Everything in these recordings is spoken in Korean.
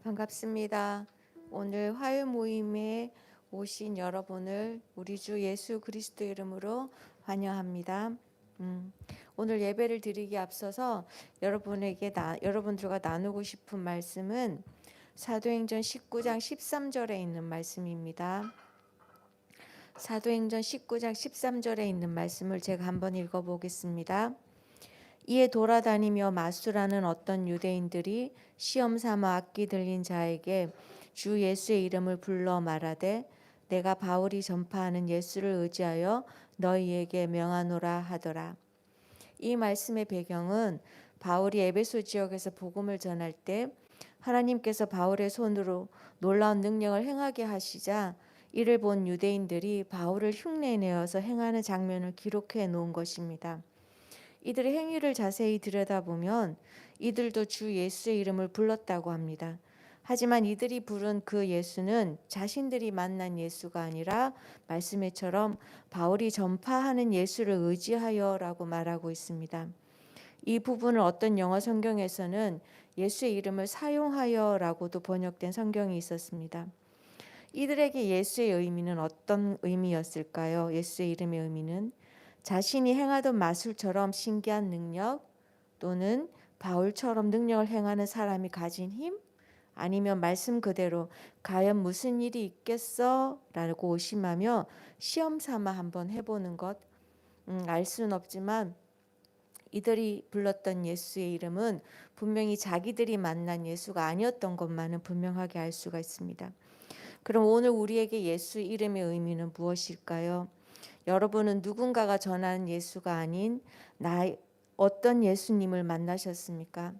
반갑습니다. 오늘 화요 모임에 오신 여러분을 우리 주 예수 그리스도 이름으로 환영합니다. 오늘 예배를 드리기 앞서서 여러분들과 나누고 싶은 말씀은 사도행전 19장 13절에 있는 말씀입니다. 사도행전 19장 13절에 있는 말씀을 제가 한번 읽어보겠습니다. 이에 돌아다니며 마수라는 어떤 유대인들이 시험 삼아 악기 들린 자에게 주 예수의 이름을 불러 말하되 내가 바울이 전파하는 예수를 의지하여 너희에게 명하노라 하더라. 이 말씀의 배경은 바울이 에베소 지역에서 복음을 전할 때 하나님께서 바울의 손으로 놀라운 능력을 행하게 하시자 이를 본 유대인들이 바울을 흉내내어서 행하는 장면을 기록해 놓은 것입니다. 이들의 행위를 자세히 들여다보면 이들도 주 예수의 이름을 불렀다고 합니다. 하지만 이들이 부른 그 예수는 자신들이 만난 예수가 아니라 말씀에처럼 바울이 전파하는 예수를 의지하여라고 말하고 있습니다. 이 부분을 어떤 영어 성경에서는 예수의 이름을 사용하여라고도 번역된 성경이 있었습니다. 이들에게 예수의 의미는 어떤 의미였을까요? 예수의 이름의 의미는 자신이 행하던 마술처럼 신기한 능력 또는 바울처럼 능력을 행하는 사람이 가진 힘 아니면 말씀 그대로 과연 무슨 일이 있겠어? 라고 의심하며 시험 삼아 한번 해보는 것 알 수는 없지만 이들이 불렀던 예수의 이름은 분명히 자기들이 만난 예수가 아니었던 것만은 분명하게 알 수가 있습니다. 그럼 오늘 우리에게 예수 이름의 의미는 무엇일까요? 여러분은 누군가가 전하는 예수가 아닌 어떤 예수님을 만나셨습니까?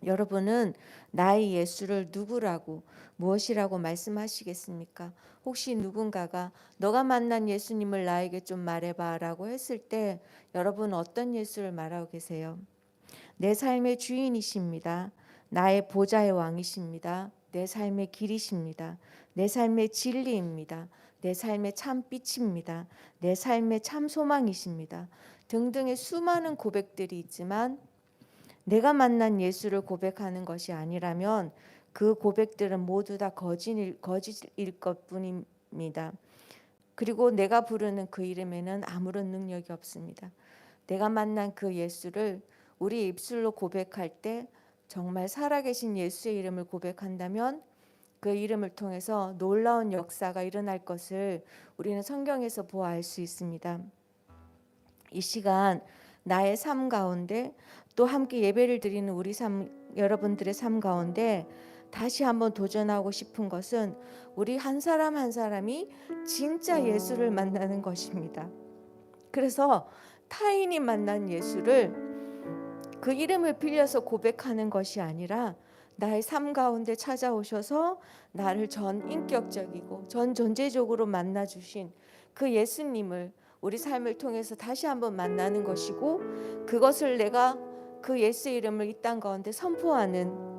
여러분은 나의 예수를 누구라고 무엇이라고 말씀하시겠습니까? 혹시 누군가가 너가 만난 예수님을 나에게 좀 말해봐 라고 했을 때 여러분은 어떤 예수를 말하고 계세요? 내 삶의 주인이십니다. 나의 보좌의 왕이십니다. 내 삶의 길이십니다. 내 삶의 진리입니다. 내 삶의 참 빛입니다. 내 삶의 참 소망이십니다. 등등의 수많은 고백들이 있지만 내가 만난 예수를 고백하는 것이 아니라면 그 고백들은 모두 다 거짓일 것뿐입니다. 그리고 내가 부르는 그 이름에는 아무런 능력이 없습니다. 내가 만난 그 예수를 우리 입술로 고백할 때 정말 살아계신 예수의 이름을 고백한다면 그 이름을 통해서 놀라운 역사가 일어날 것을 우리는 성경에서 보아 알 수 있습니다. 이 시간 나의 삶 가운데 또 함께 예배를 드리는 여러분들의 삶 가운데 다시 한번 도전하고 싶은 것은 우리 한 사람 한 사람이 진짜 예수를 만나는 것입니다. 그래서 타인이 만난 예수를 그 이름을 빌려서 고백하는 것이 아니라 나의 삶 가운데 찾아오셔서 나를 전인격적이고 전 존재적으로 만나주신 그 예수님을 우리 삶을 통해서 다시 한번 만나는 것이고 그것을 내가 그 예수의 이름을 이 땅 가운데 선포하는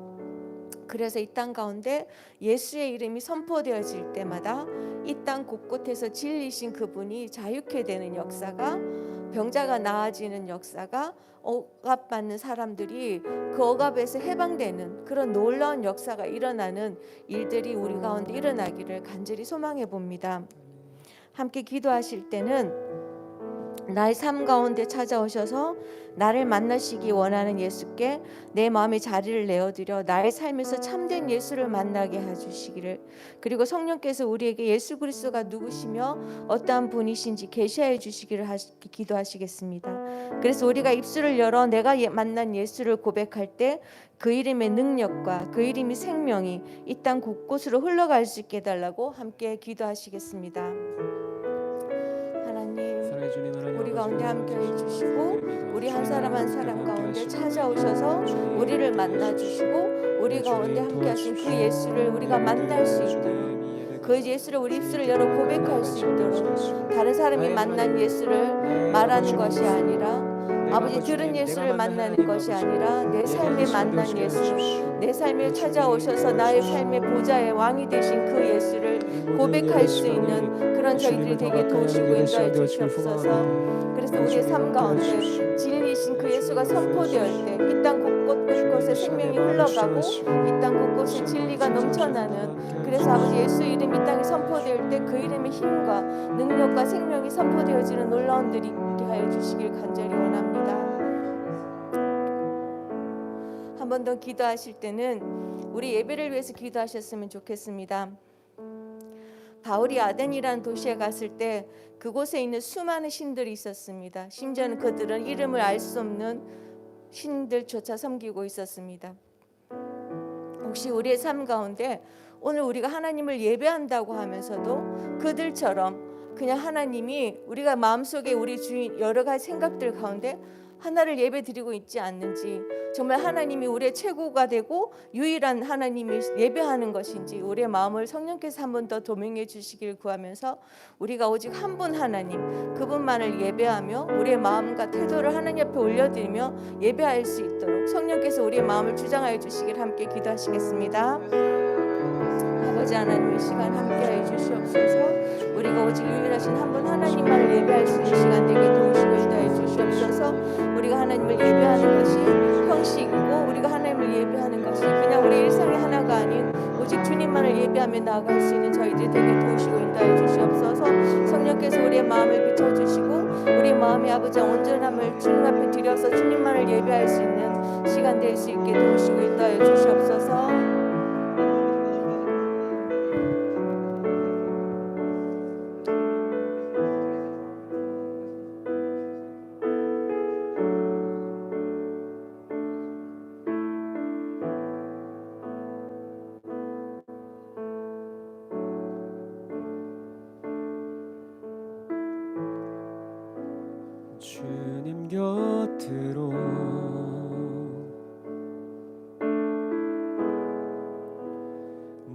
그래서 이 땅 가운데 예수의 이름이 선포되어질 때마다 이 땅 곳곳에서 진리신 그분이 자유케 되는 역사가 병자가 나아지는 역사가 억압받는 사람들이 그 억압에서 해방되는 그런 놀라운 역사가 일어나는 일들이 우리 가운데 일어나기를 간절히 소망해 봅니다. 함께 기도하실 때는 나의 삶 가운데 찾아오셔서 나를 만나시기 원하는 예수께 내 마음의 자리를 내어드려 나의 삶에서 참된 예수를 만나게 해주시기를 그리고 성령께서 우리에게 예수 그리스도가 누구시며 어떠한 분이신지 계시해 주시기를 기도하시겠습니다. 그래서 우리가 입술을 열어 내가 만난 예수를 고백할 때 그 이름의 능력과 그 이름이 생명이 이 땅 곳곳으로 흘러갈 수 있게 해달라고 함께 기도하시겠습니다. 우리 가운데 함께 해주시고 우리 한 사람 한 사람 가운데 찾아오셔서 우리를 만나주시고 우리 가운데 함께 하신 그 예수를 우리가 만날 수 있도록 그 예수를 우리 입술을 열어 고백할 수 있도록 다른 사람이 만난 예수를 말하는 것이 아니라 아버지 들은 예수를 만나는 것이 아니라 내 삶에 만난 예수 내 삶에 찾아오셔서 나의 삶의 보좌의 왕이 되신 그 예수를 고백할 수 있는 그런 저희들이 되게 도우시고 인도해 주시옵소서. 그래서 우리의 삶 가운데 진리이신 그 예수가 선포되었을 때 이 땅 곳곳 곳에 생명이 흘러가고 이 땅 곳곳에 진리가 넘쳐나는, 그래서 아버지 예수 이름이 땅에 선포될 때 그 이름의 힘과 능력과 생명이 선포되어지는 놀라운 일이 있게 하여 주시길 간절히 원합니다. 한 번 더 기도하실 때는 우리 예배를 위해서 기도하셨으면 좋겠습니다. 바울이 아덴이라는 도시에 갔을 때 그곳에 있는 수많은 신들이 있었습니다. 심지어는 그들은 이름을 알 수 없는 신들조차 섬기고 있었습니다. 혹시 우리의 삶 가운데 오늘 우리가 하나님을 예배한다고 하면서도 그들처럼 그냥 하나님이 우리가 마음속에 우리 주인 여러 가지 생각들 가운데 하나를 예배드리고 있지 않는지, 정말 하나님이 우리의 최고가 되고 유일한 하나님을 예배하는 것인지 우리의 마음을 성령께서 한 번 더 도명해 주시길 구하면서 우리가 오직 한 분 하나님 그분만을 예배하며 우리의 마음과 태도를 하나님 앞에 올려드리며 예배할 수 있도록 성령께서 우리의 마음을 주장하여 주시길 함께 기도하시겠습니다. 아버지 하나님, 이 시간 함께하여 주시옵소서. 우리가 오직 유일하신 한 분 하나님만을 예배할 수 있는 시간 되게 도우시고 인도하여 주시옵소서. 우리가 하나님을 예배하는 것이 형식이고 우리가 하나님을 예배하는 것이 그냥 우리 일상의 하나가 아닌 오직 주님만을 예배하며 나아갈 수 있는 저희들이 되게 도우시고 인도하여 주시옵소서. 성령께서 우리의 마음을 비춰주시고 우리의 마음의 아버지 온전함을 주님 앞에 드려서 주님만을 예배할 수 있는 시간 될 수 있게 도우시고 인도하여 주시옵소서. 주님 곁으로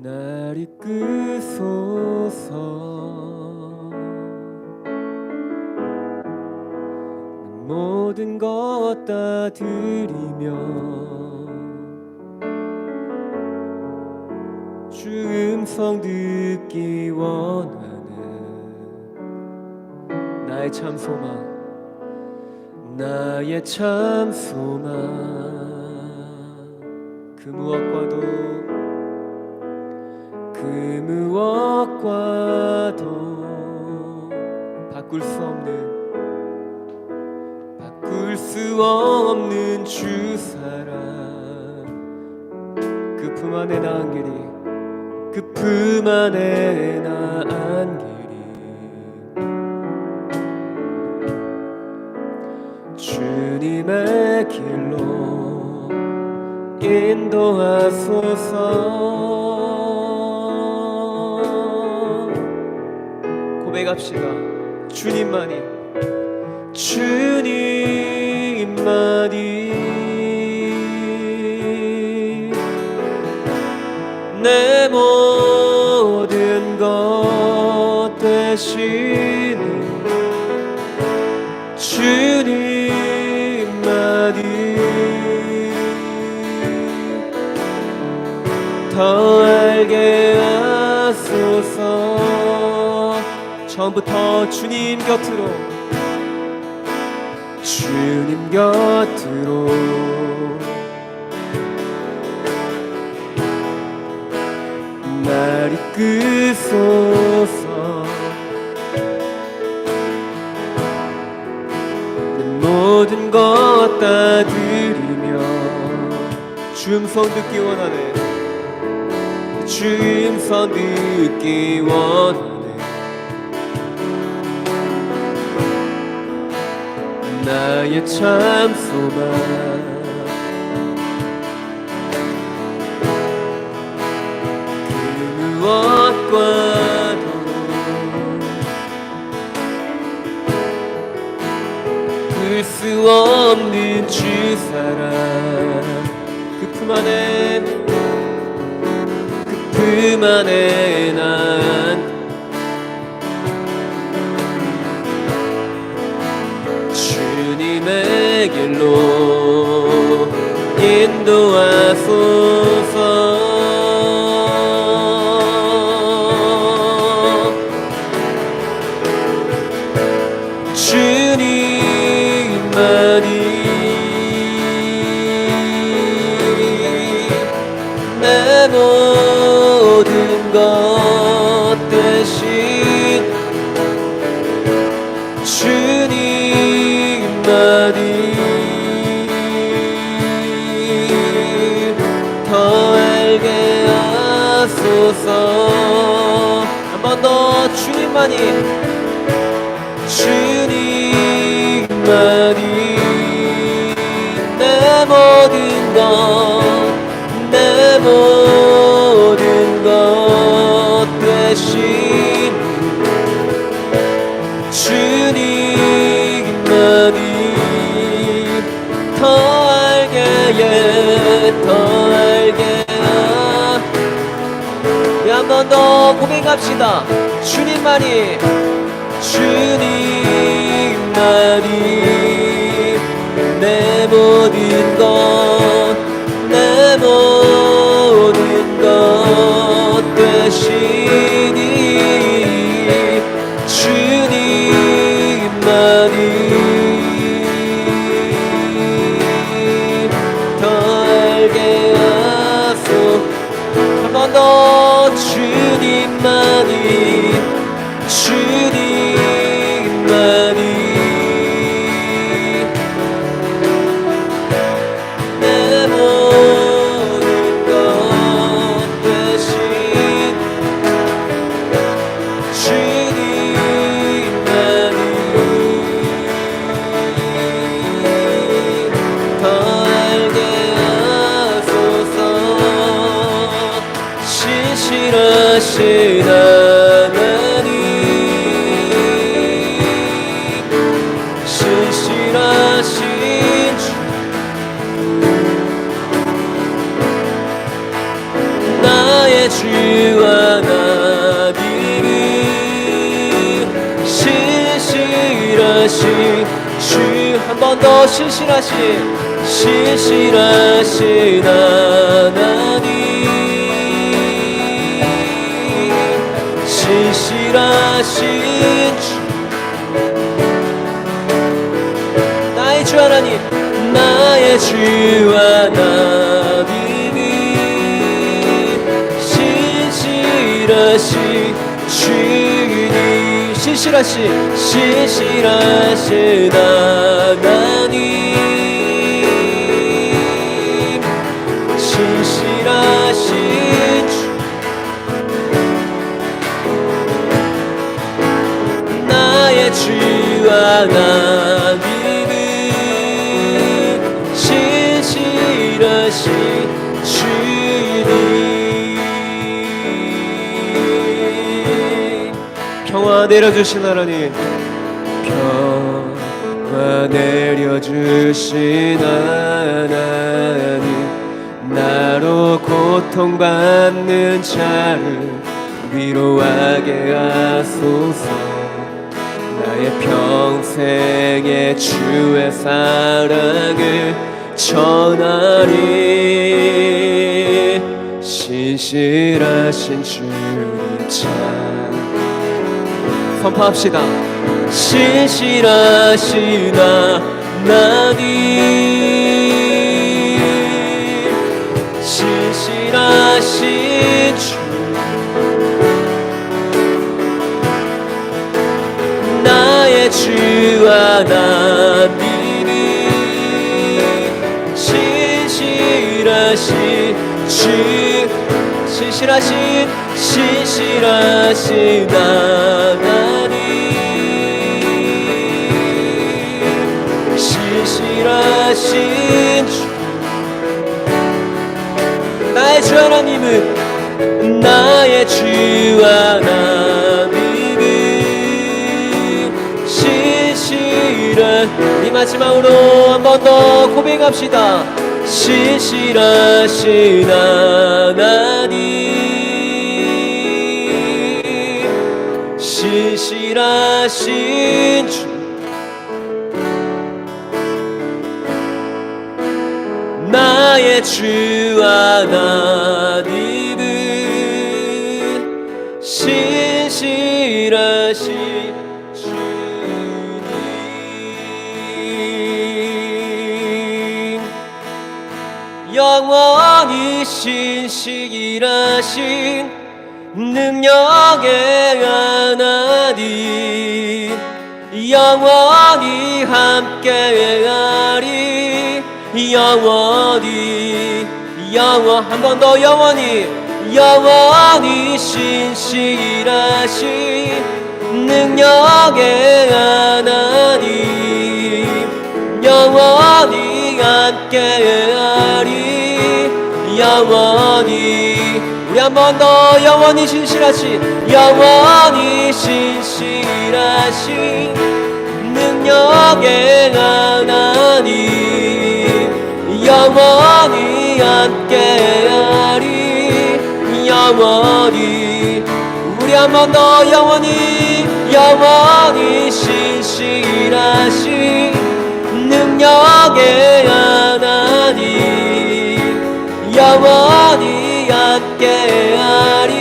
날 이끄소서. 모든 것 다 드리며 주 음성 듣기 원하는 나의 참 소망, 나의 참 소망. 그 무엇과도 바꿀 수 없는 주 사랑. 그 품 안에 나 안길이, 그 품 안에 나 안길이. 주님의 길로 인도하소서. 고백합시다. 주님만이 내 모든 것 되시는 주님만이 더 알게 하소서. 처음부터 주님 곁으로 날 이끄소서. 내 모든 것 다 드리며 주 음성 듣기 원하네. 주 음성 듣기 원하네. 나의 참 소망, 그 무엇과도 풀 수 없는 주 사랑. 그 품 안에 난 주님의 길로 인도하소서. 주님만이 내 모든 것 대신 주님만이 더 알게 하소서. 한 번 더 주님만이 내 모든 것 대신 주님만이 더 알게 한 번 더 고백합시다. 주님만이 내 모든 것 되시니 주님만이 더 알게 하소. 한 번 더 주님만이 내 모든 것 대신 주님만이 더 알게 하소서. 신실하신 하나님, 신실하신 주, 나의 주와 하나님, 신실하신 주. 한 번 더 신실하신 하나님, 신실하신 주, 나의 주 하나님, 나의 주 하나님이 신실하신 주님, 신실하신 하나님, 신실하신 주, 나의 주 하나님은 신실하신 주님. 평화 내려주신 하나님, 평화 내려주신 하나님, 나로 고통받는 자를 위로하게 하소서. 나의 평생의 주의 사랑을 전하리. 신실하신 주님 참 선포합시다. 신실하신 하나님, 신실하신 주, 나의 주 하나님이 신실하신 주, 신실하신 하나님, 신실하신 주, 나의 주 하나님은 나의 주 하나님은 이 마지막으로 한 번 더 고백합시다. 신실하신 하나님, 신실하신 주, 나의 주 하나님은 신실하신 주님, 영원히 신실하신 능력의 하나님 영원히 함께하리 영원히 한 번 더 영원히 신실하신 능력의 하나님 영원히 함께하리 영원히 우리 한 번 더 영원히 신실하신 능력의 하나님 영원히 함께하리 영원히 우리 한 번 더 영원히 신실하신 능력의 하나님 영원히 함께하리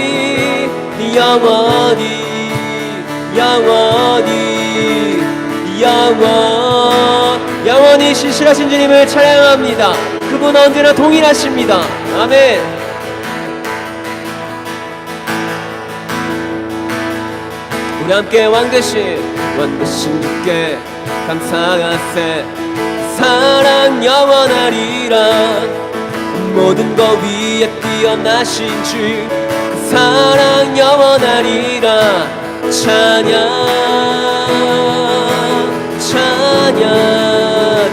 영원히 신실하신 주님을 찬양합니다. 그분 언제나 동일하십니다. 아멘. 우리 함께 왕되신 주께 감사하세. 사랑 영원하리라. 모든 것 위에 뛰어나신 주 그 사랑 영원하리라. 찬양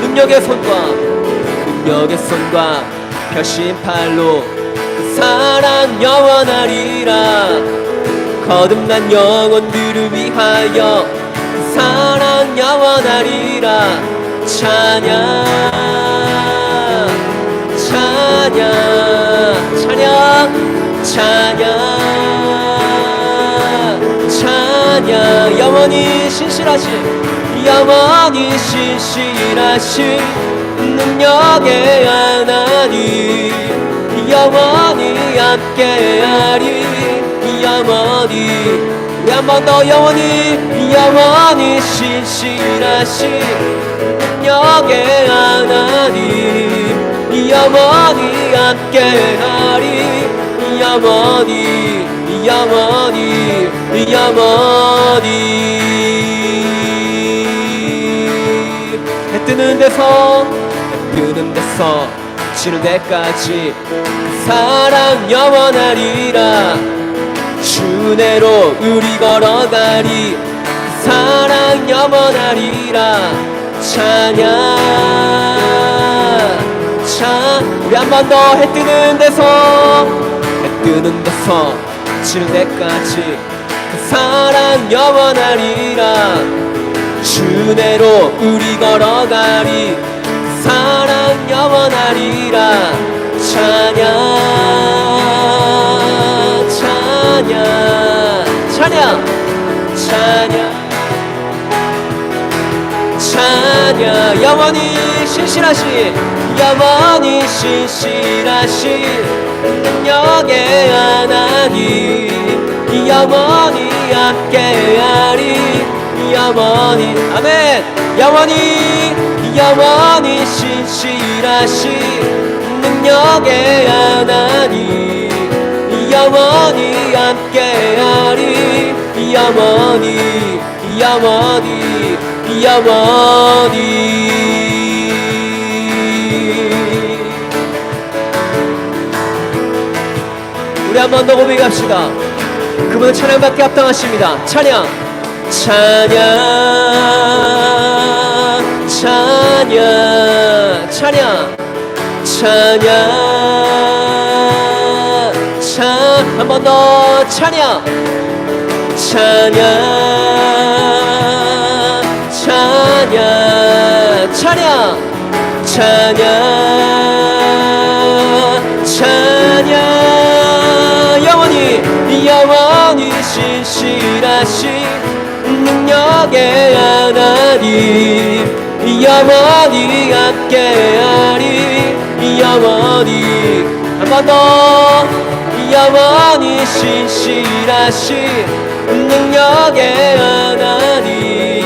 능력의 손과 펴신 팔로 그 사랑 영원하리라. 거듭난 영혼들을 위하여 그 사랑 영원하리라. 찬양 영원히 신실하신 능력의 하나님 영원히 함께하리 영원히 우리 한 번 더 영원히 신실하신 능력의 하나님 영원히 함께하리 영원히 해 뜨는 데서 지는 데까지 그 사랑 영원하리라. 주 은혜로 우리 걸어가리. 그 사랑 영원하리라. 찬양 우리 한 번 더 해 뜨는 데서 지는 데까지 그 사랑 영원하리라. 주 은혜로 우리 걸어가리. 그 사랑 영원하리라. 찬양 영원히 신실하신 능력의 하나님 영원히 함께하리 영원히 아멘. 영원히 신실하신 능력의 하나님 영원히 함께하리 영원히 우리 한 번 더 고백합시다. 그분은 찬양밖에 합당하십니다. 찬양 한 번 더 찬양 영원히 신실하신 능력의 하나님 영원히 함께하리 영원히 한 번 더 영원히 신실하신 능력의 하나님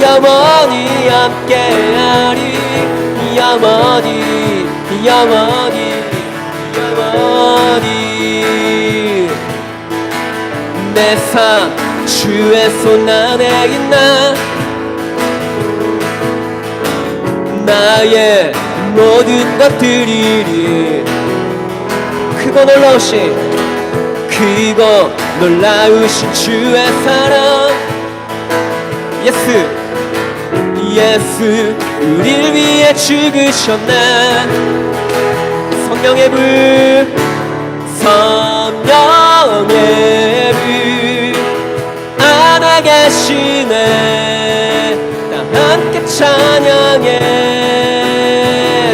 영원히 함께하리 영원히 영원히 내 삶 주의 손 안에 있나 나의 모든 것들이 크고 놀라우신 주의 사랑 예수 우릴 위해 죽으셨네 성령의 불 안에 계시네 다 함께 찬양해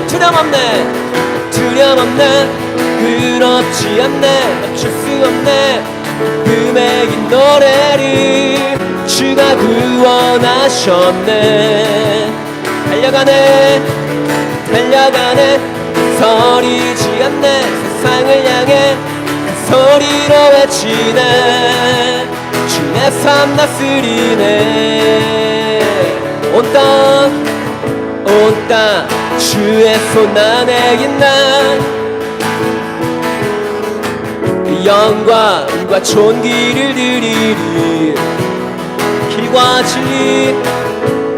두려움없네 그렇지 않네 멈출 수 없네 기쁨의 이 노래를 주가 구원하셨네 달려가네 서리지 않네 세상을 향해 그 소리로 외치네 주의 삶 다스리네 온 땅 주의 손 안에 있나 영광과 존귀를 드리리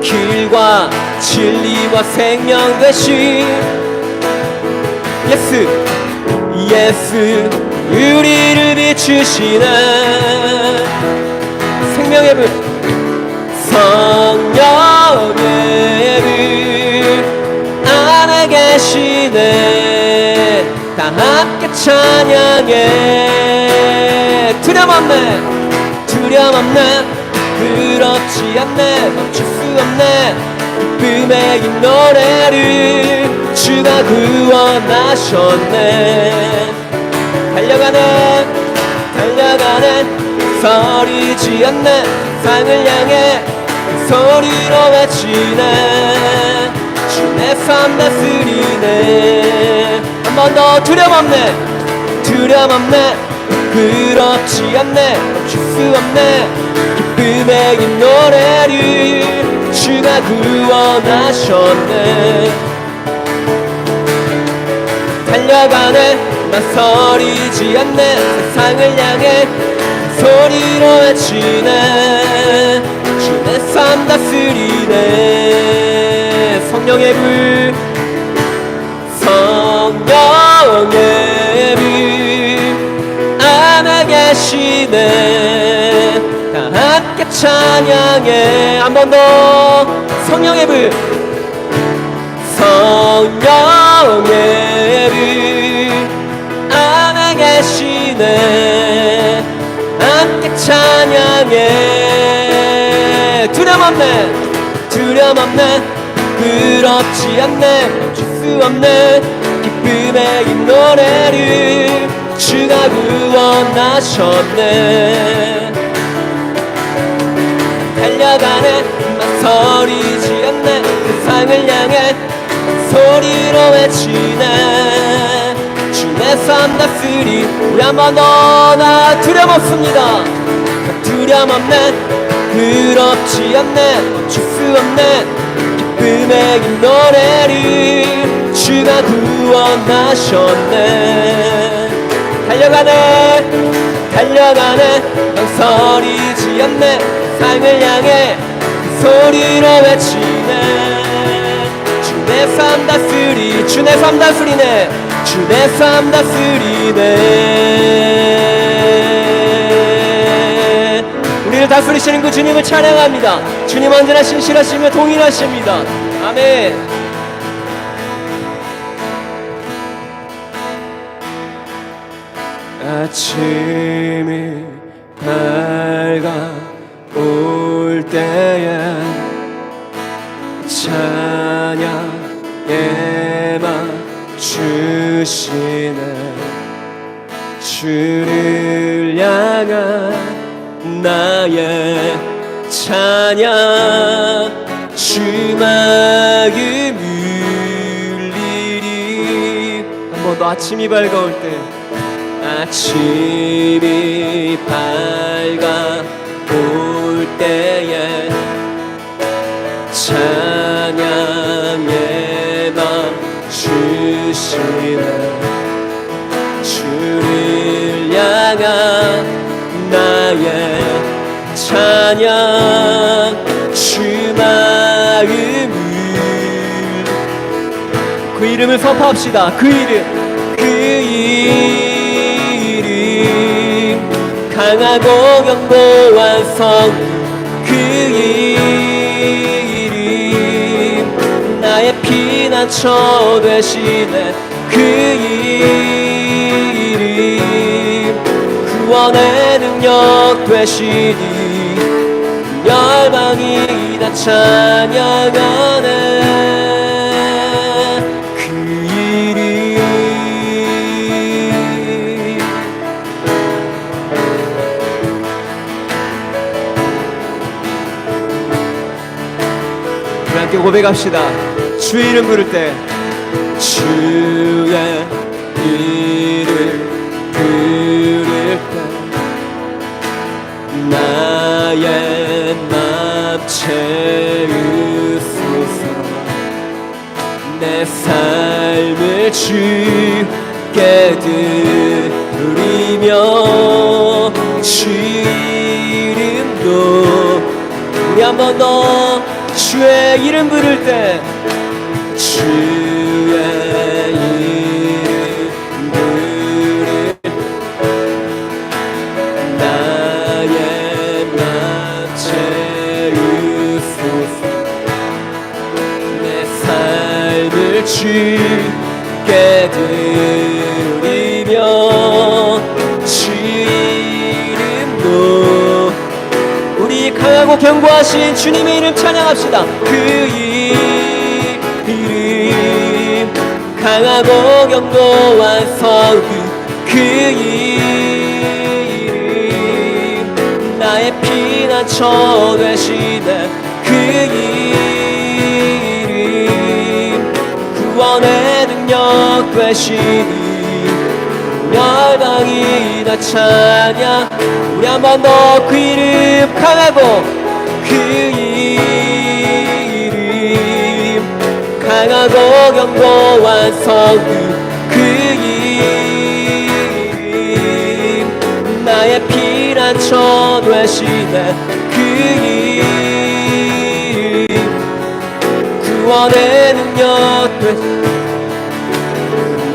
길과 진리와 생명 되신 예수 우리를 비추시네 생명의 불 성령의 불 안에 계시네 다 함께 찬양해 두려움없네 그렇지 않네 멈출 수 없네 기쁨의 이 노래를 주가 구원하셨네 달려가네 서리지 않네 세상을 향해 소리로 외치네 주의 삶 다스리네 한 번 더 두려움없네 그렇지 않네 멈출 수 없네 기쁨의 이 노래를 주가 구원하셨네 달려가네 난 서리지 않네 세상을 향해 소리로 외치네 주의 삶 다스리네 성령의 불 안에 계시네 다 함께 찬양해 한 번 더 성령의 불 안에 계시네 함께 찬양해 두려움없네 그렇지 않네 멈출 수 없네 기쁨의 이 노래를 주가 구원하셨네 달려가네 망설이지 않네 세상을 향해 소리로 외치네 주의 삶 다스리 우리 한 번 더 나 두려움없습니다 두려움없네 그렇지 않네 멈출 수 없네 기쁨의 이 노래를 주가 구원하셨네 달려가네 망설이지 않네 세상을 향해 소리로 외치네 주의 삶 다스리네 주의 삶 다스리네 우리를 다스리시는 그 주님을 찬양합니다 주님 언제나 신실하시며 동일하십니다 아멘 아침이 밝아올 때에 찬양에만 주시네 주를 향한 나의 찬양 주마음 울리리 한 번 더 아침이 밝아올 때 아침이 밝아올 때에 찬양의 맘 주시네 나의 찬양 주 마음을 그 이름을 선포합시다. 그 이름 강하고 견고한 성 그 이름 나의 피난처 되시네 그 이름 구원의 능력 되시니 열방이 다 찬양하네 그 이름 우리 함께 고백합시다. 주 이름 부를 때 주의 이름 부를 때 나의 맘 채우소서 내 삶을 주께 드리며 주 이름도 우리 한 번 더 주의 이름 부를 때 주의 이름 부를 나의 맘 채우소서 내 삶을 주께 드리며 주 이름도 우리 강하고 견고하신 주님의 이름 찬양합시다. 그 이름 강하고 견고한 성 그 이름 나의 피난처 되시네 그 이름 구원의 능력 되시니 열방이 다 찬양 우리 한 번 더 그 이름 강하고 그 이름 강하고 견고한 성 그 이름 나의 피난처 되시네 그 이름 구원의 능력 되시네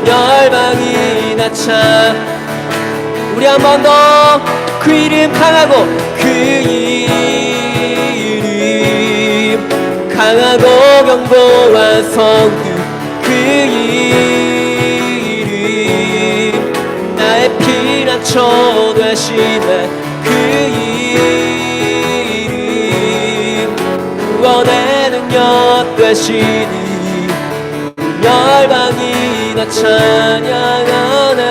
열방이 다 찬 우리 한 번 더 그 이름 강하고 그 이름 강하고 견고한 성 그 이름 나의 피난처 되시네 그 이름 구원의 능력 되시니 열방이 다 찬양하네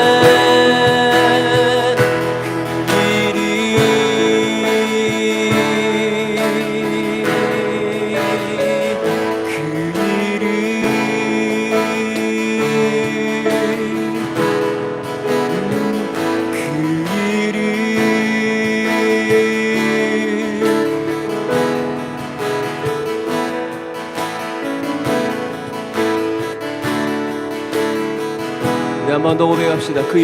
한 번 더 고백합시다. 그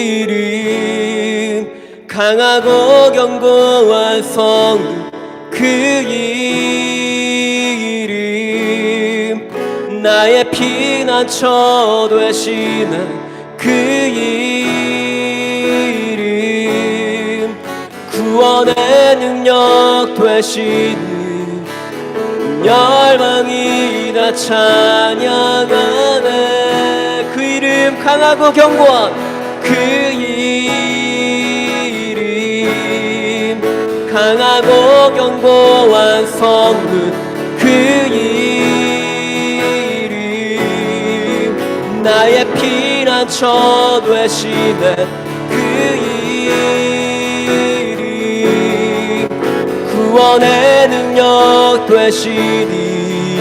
이름 강하고 견고한 성 그 이름 나의 피난처 되시는 그 이름 구원의 능력 되시는 열방이 다 찬양하네 그 이름 강하고 견고한 그 이름 강하고 견고한 성문 그 이름 나의 피난처 되시네 그 이름 구원의 능력 되시니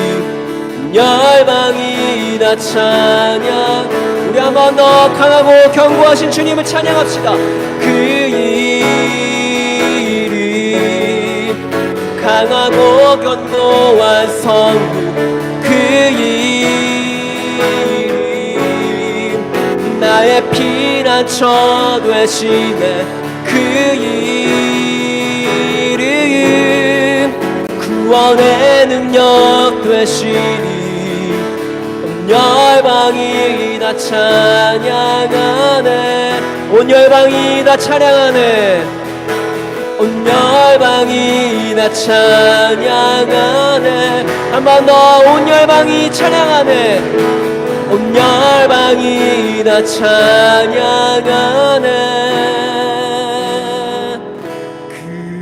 열방이 다 찬양 우리 한 번 더 강하고 견고하신 주님을 찬양합시다. 그 이름 강하고 견고한 성문 그 이름 나의 나의 피난처 되시네. 그 이름 구원의 능력 되시니 온 열방이 다 찬양하네. 온 열방이 다 찬양하네. 온 열방이 다 찬양하네. 한 번 더 온 열방이 찬양하네. 온 열방이 다 찬양하네. 그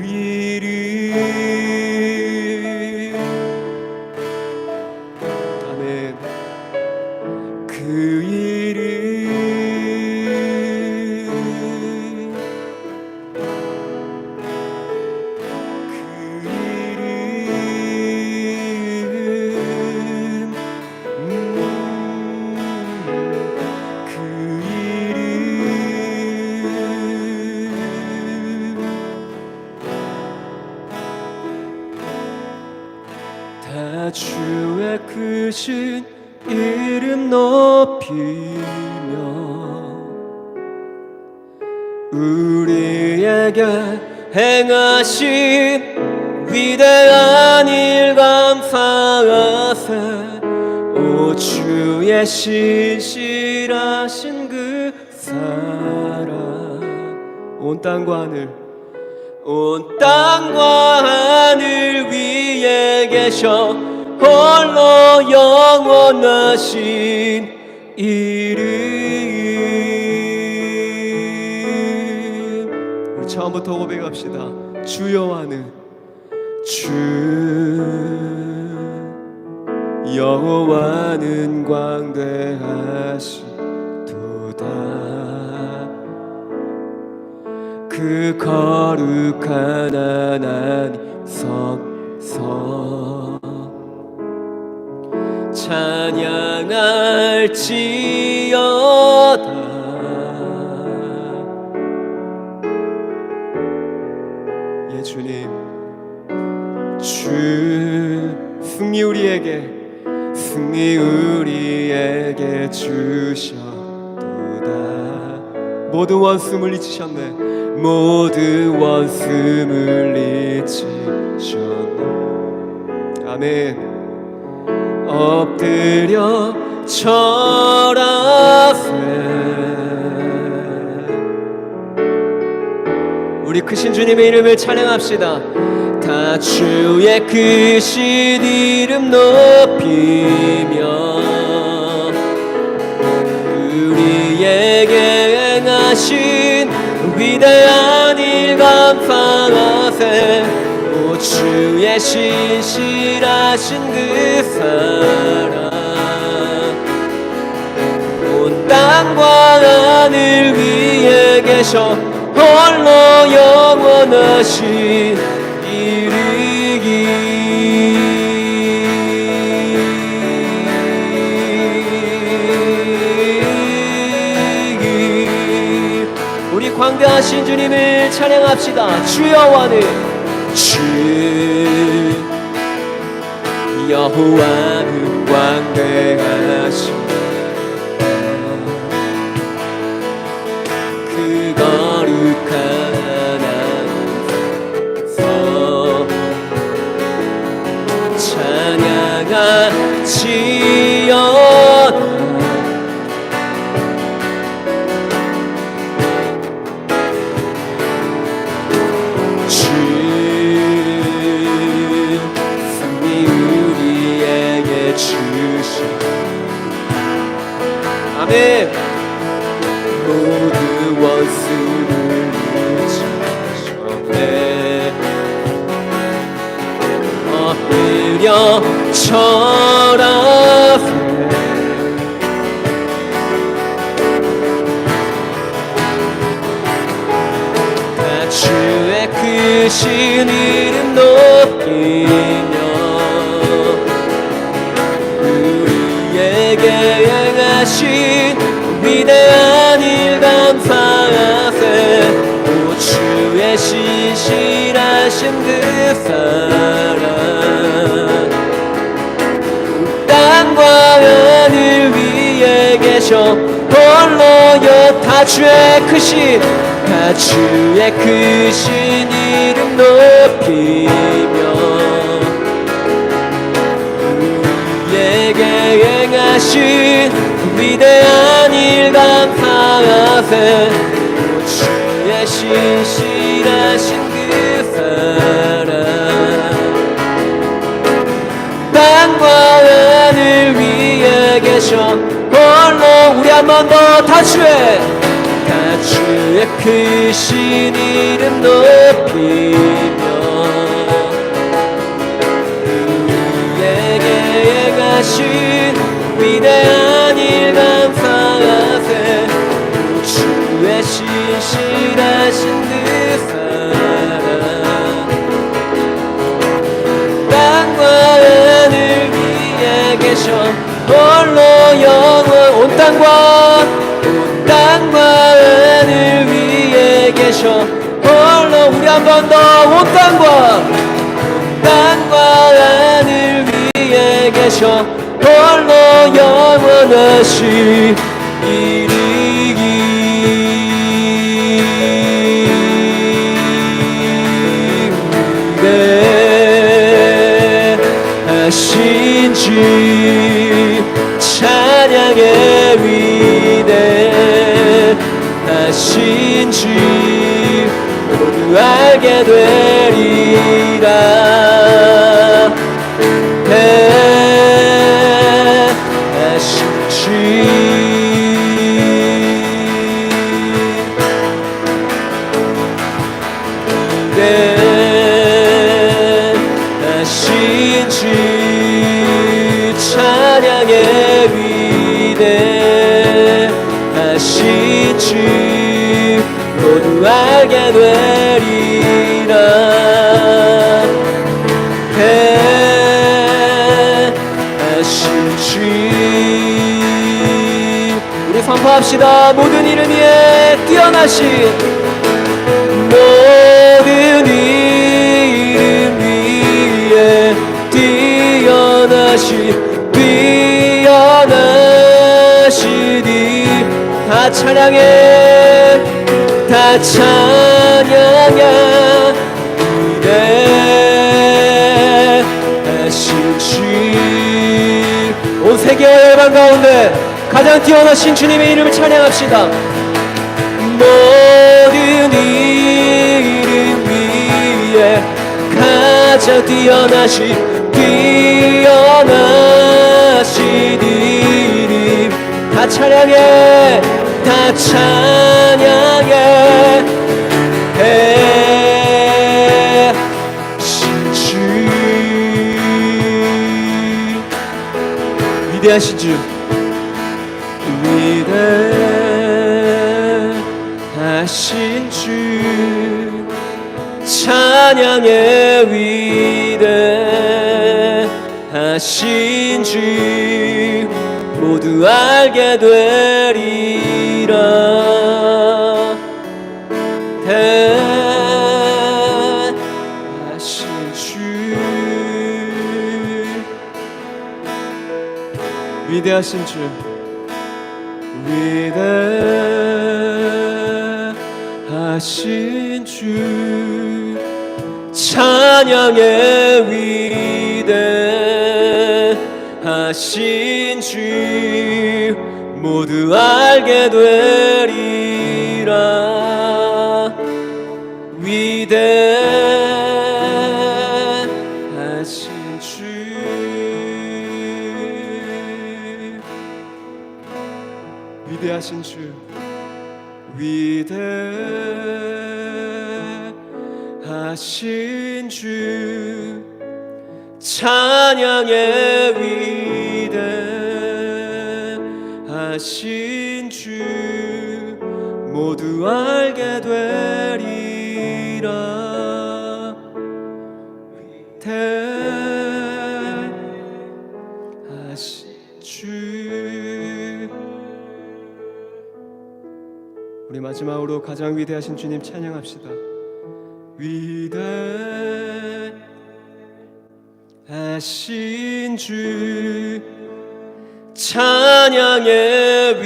이름 아멘. 그 이름 다 주의 크신 이름 높이며 우리에게 행하신 위대한 일 감사하세. 오 주의 신실하신 그 사랑 온 땅과 하늘 온 땅과 하늘 위에 계셔 홀로 영원하신 이름. 우리 처음부터 고백합시다. 주여 하는 주 여호와는 광대하시도다. 그 거룩한 하나님 성서 찬양할지어다. 예 주님, 주 승리 우리에게 주셨도다. 모든 원수 물리치셨네. 모든 원수 물리치셨네. 아멘. 엎드려 절하세. 우리 크신 주님의 이름을 찬양합시다. 다 주의 크신 이름 높이며 우리에게 행하신 위대한 일 감사하세. 오 주의 신실하신 그 사랑 온 땅과 하늘 위에 계셔 홀로 영원하신 이르기. 우리 광대하신 주님을 찬양합시다. 주여와는 주 여호와는 광대하신 그 거룩한 하나님께서 찬양할지어다. 아멘. 모든 원수를 물리치셨네. 엎드려 절하세. 다 주의 크신 이름 높이며 우리에게 행하신 위대한 일 감사하세. 오 주의 신실하신 그 사랑 땅과 하늘 위에 계셔 홀로여 다 주의 크신 다 주의 크신 이름 높이며 우리에게 행하신 위대한 일 감사하세 주의 신실하신 그 사랑 땅과 하늘 위에 계셔 홀로 우리 한 번 더 다 주의 크신 이름 높이며 우리에게 행하신 위대한 일 감사하세 주의 신실하신 그 사랑 땅과 하늘 위에 계셔 홀로 영원 온 땅과 하늘 위에 계셔 홀로 우리 한 번 더 온 땅과 하늘 위에 계셔 홀로 영원하시 하신지 찬양의 위대 하신지 모두 알게 되리라 하신지 찬양의 위대 하신지 모두 알게 되리라 하신지 우리 선포합시다. 모든 이름 위에 뛰어나신 모든 이름 위에 뛰어나시니 다 찬양해 다 찬양해 위대하신 주 온 세계와 열방 가운데 가장 뛰어나신 주님의 이름을 찬양합시다. 모든 이름 위에 가장 뛰어나신 이름 다 찬양해 다 찬양해 신주 위대하신 주 위대하신 주 찬양의 위대하신 주 모두 알게 되리라 대하신 주 위대하신 주 위대하신 주 찬양의 위대하신 주 모두 알게 되리라 위대하신 주 위대하신 주 위대하신 주 찬양의 위대하신 주 모두 알게 되리라 위대하신 주 우리 마지막으로 가장 위대하신 주님 찬양합시다. 위대하신 주 찬양의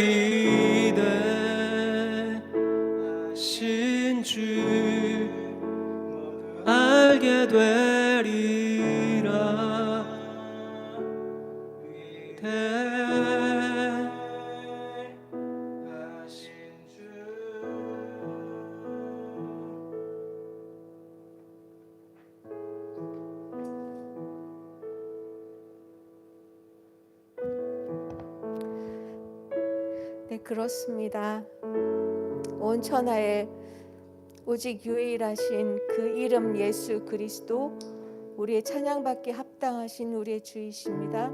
위대하신 주 알게 되리라. 위대하신 주. 네, 그렇습니다. 온 천하에 오직 유일하신 그 이름 예수 그리스도, 우리의 찬양받기 합당하신 우리의 주이십니다.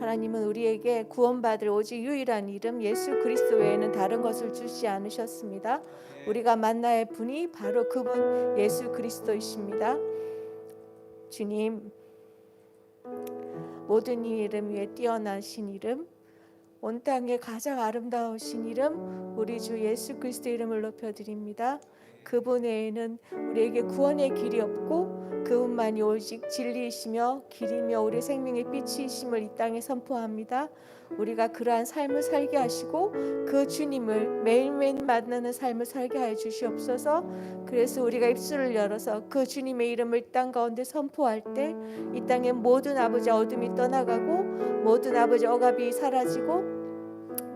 하나님은 우리에게 구원받을 오직 유일한 이름 예수 그리스도 외에는 다른 것을 주시 않으셨습니다. 우리가 만나야 할 분이 바로 그분 예수 그리스도이십니다. 주님, 모든 이름 위에 뛰어나신 이름, 온 땅에 가장 아름다우신 이름, 우리 주 예수 그리스도 이름을 높여드립니다. 그분 외에는 우리에게 구원의 길이 없고 그분만이 오직 진리이시며 길이며 우리 생명의 빛이심을 이 땅에 선포합니다. 우리가 그러한 삶을 살게 하시고 그 주님을 매일매일 만나는 삶을 살게 하여 주시옵소서. 그래서 우리가 입술을 열어서 그 주님의 이름을 땅 가운데 선포할 때 이 땅의 모든 아버지 어둠이 떠나가고 모든 아버지 억압이 사라지고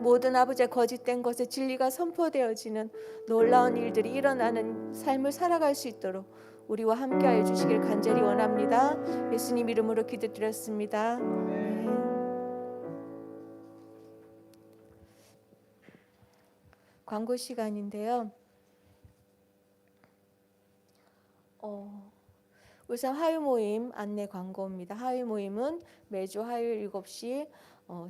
모든 아버지의 거짓된 것에 진리가 선포되어지는 놀라운 일들이 일어나는 삶을 살아갈 수 있도록 우리와 함께하여 주시길 간절히 원합니다. 예수님 이름으로 기도드렸습니다. 광고 시간인데요. 울산 화요 모임 안내 광고입니다. 화요 모임은 매주 화요일 7시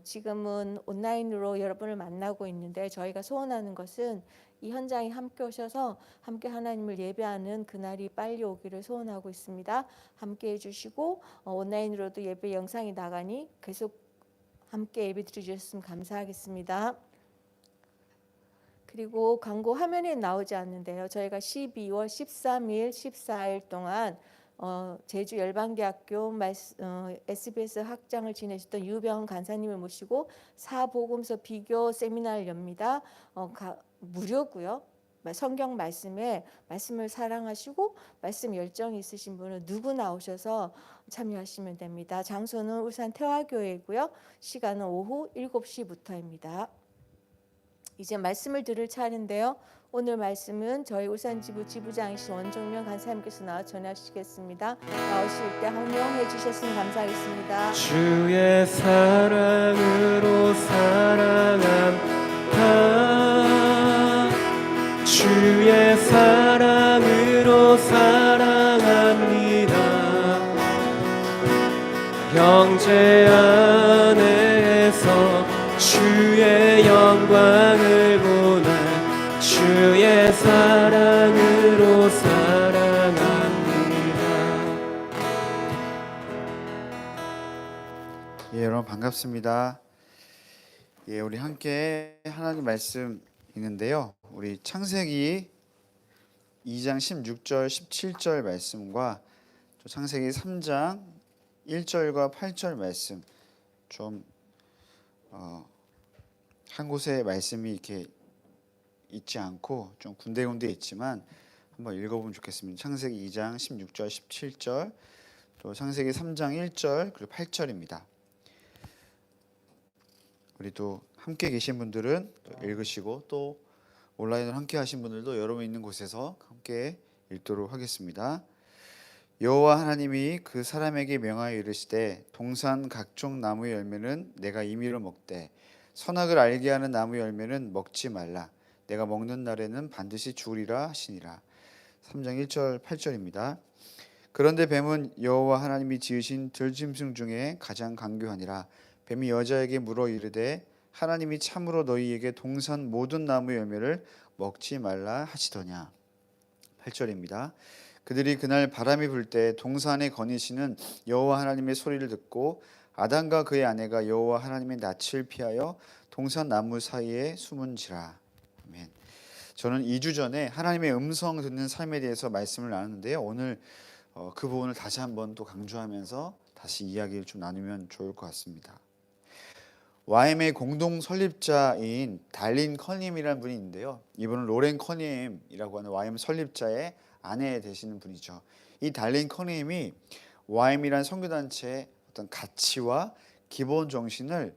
지금은 온라인으로 여러분을 만나고 있는데 저희가 소원하는 것은 이 현장에 함께 오셔서 함께 하나님을 예배하는 그날이 빨리 오기를 소원하고 있습니다. 함께 해주시고 온라인으로도 예배 영상이 나가니 계속 함께 예배 드려주셨으면 감사하겠습니다. 그리고 광고 화면에 나오지 않는데요. 저희가 12월 13일, 14일 동안 제주 열방대학교 SBS 학장을 지내셨던 유병헌 간사님을 모시고 사복음서 비교 세미나를 엽니다. 무료고요. 성경 말씀을 사랑하시고 말씀 열정이 있으신 분은 누구나 오셔서 참여하시면 됩니다. 장소는 울산 태화교회고요. 시간은 오후 7시부터입니다. 이제 말씀을 들을 차례인데요. 오늘 말씀은 저희 울산지부 지부장이신 원종명 간사님께서 나와 전하시겠습니다. 나오실 때 헌명해 주셨으면 감사하겠습니다. 주의 사랑으로 사랑함, 주의 사랑으로 사랑합니다. 형제 안에서 주의 영광을 보나 주의 사랑으로 사랑합니다. 예, 여러분 반갑습니다. 예, 우리 함께 하나님 말씀 있는데요. 우리 창세기 2장 16절 17절 말씀과 또 창세기 3장 1절과 8절 말씀 좀 한 곳에 말씀이 이렇게 있지 않고 좀 군데군데 있지만 한번 읽어보면 좋겠습니다. 창세기 2장 16절 17절 또 창세기 3장 1절 그리고 8절입니다. 우리 또 함께 계신 분들은 또 읽으시고 또 온라인으로 함께 하신 분들도 여러분 있는 곳에서 함께 읽도록 하겠습니다. 여호와 하나님이 그 사람에게 명하여 이르시되 동산 각종 나무의 열매는 내가 임의로 먹되 선악을 알게 하는 나무 열매는 먹지 말라. 내가 먹는 날에는 반드시 죽으리라 하시니라. 3장 1절 8절입니다. 그런데 뱀은 여호와 하나님이 지으신 들짐승 중에 가장 강교하니라. 뱀이 여자에게 물어 이르되 하나님이 참으로 너희에게 동산 모든 나무 열매를 먹지 말라 하시더냐. 8절입니다. 그들이 그날 바람이 불 때 동산에 거니시는 여호와 하나님의 소리를 듣고 아담과 그의 아내가 여호와 하나님의 낯을 피하여 동산 나무 사이에 숨은지라. 아멘. 저는 2주 전에 하나님의 음성 듣는 삶에 대해서 말씀을 나눴는데요. 오늘 그 부분을 다시 한번 또 강조하면서 다시 이야기를 좀 나누면 좋을 것 같습니다. YM의 공동 설립자인 달린 커님이라는 분이 있는데요. 이분은 로렌 커님이라고 하는 YM 설립자의 아내 되시는 분이죠. 이 달린 커님이 YM이라는 선교단체의 어떤 가치와 기본 정신을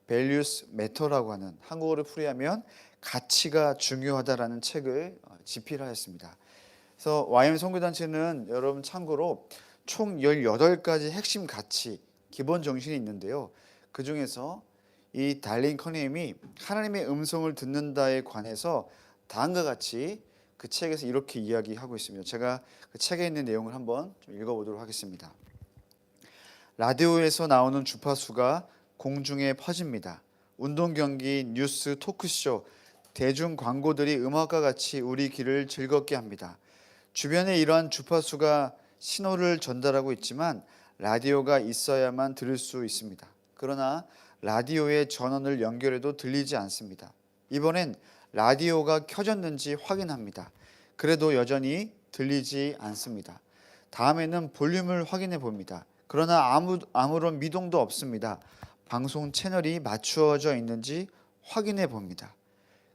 Values Matter라고 하는, 한국어로 풀이하면 가치가 중요하다라는 책을 집필하였습니다. 그래서 YM 선교단체는 여러분 참고로 총 18가지 핵심 가치, 기본 정신이 있는데요. 그 중에서 이 달린 커님이 하나님의 음성을 듣는다에 관해서 다음과 같이 그 책에서 이렇게 이야기하고 있습니다. 제가 그 책에 있는 내용을 한번 좀 읽어보도록 하겠습니다. 라디오에서 나오는 주파수가 공중에 퍼집니다. 운동 경기, 뉴스, 토크쇼, 대중 광고들이 음악과 같이 우리 귀를 즐겁게 합니다. 주변에 이러한 주파수가 신호를 전달하고 있지만 라디오가 있어야만 들을 수 있습니다. 그러나 라디오의 전원을 연결해도 들리지 않습니다. 이번엔 라디오가 켜졌는지 확인합니다. 그래도 여전히 들리지 않습니다. 다음에는 볼륨을 확인해 봅니다. 그러나 아무런 미동도 없습니다. 방송 채널이 맞추어져 있는지 확인해 봅니다.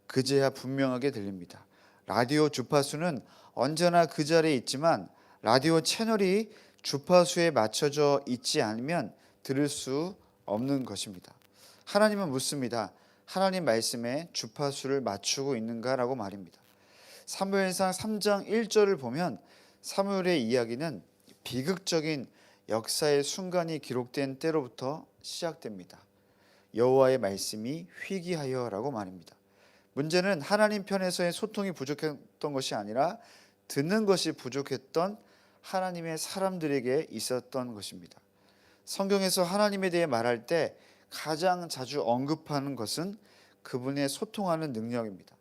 그제야 분명하게 들립니다. 라디오 주파수는 언제나 그 자리에 있지만 라디오 채널이 주파수에 맞춰져 있지 않으면 들을 수 없는 것입니다. 하나님은 묻습니다. 하나님 말씀에 주파수를 맞추고 있는가라고 말입니다. 사무엘상 3장 1절을 보면 사무엘의 이야기는 비극적인 역사의 순간이 기록된 때로부터 시작됩니다. 여호와의 말씀이 희귀하여라고 말입니다. 문제는 하나님 편에서의 소통이 부족했던 것이 아니라 듣는 것이 부족했던 하나님의 사람들에게 있었던 것입니다. 성경에서 하나님에 대해 말할 때 가장 자주 언급하는 것은 그분의 소통하는 능력입니다.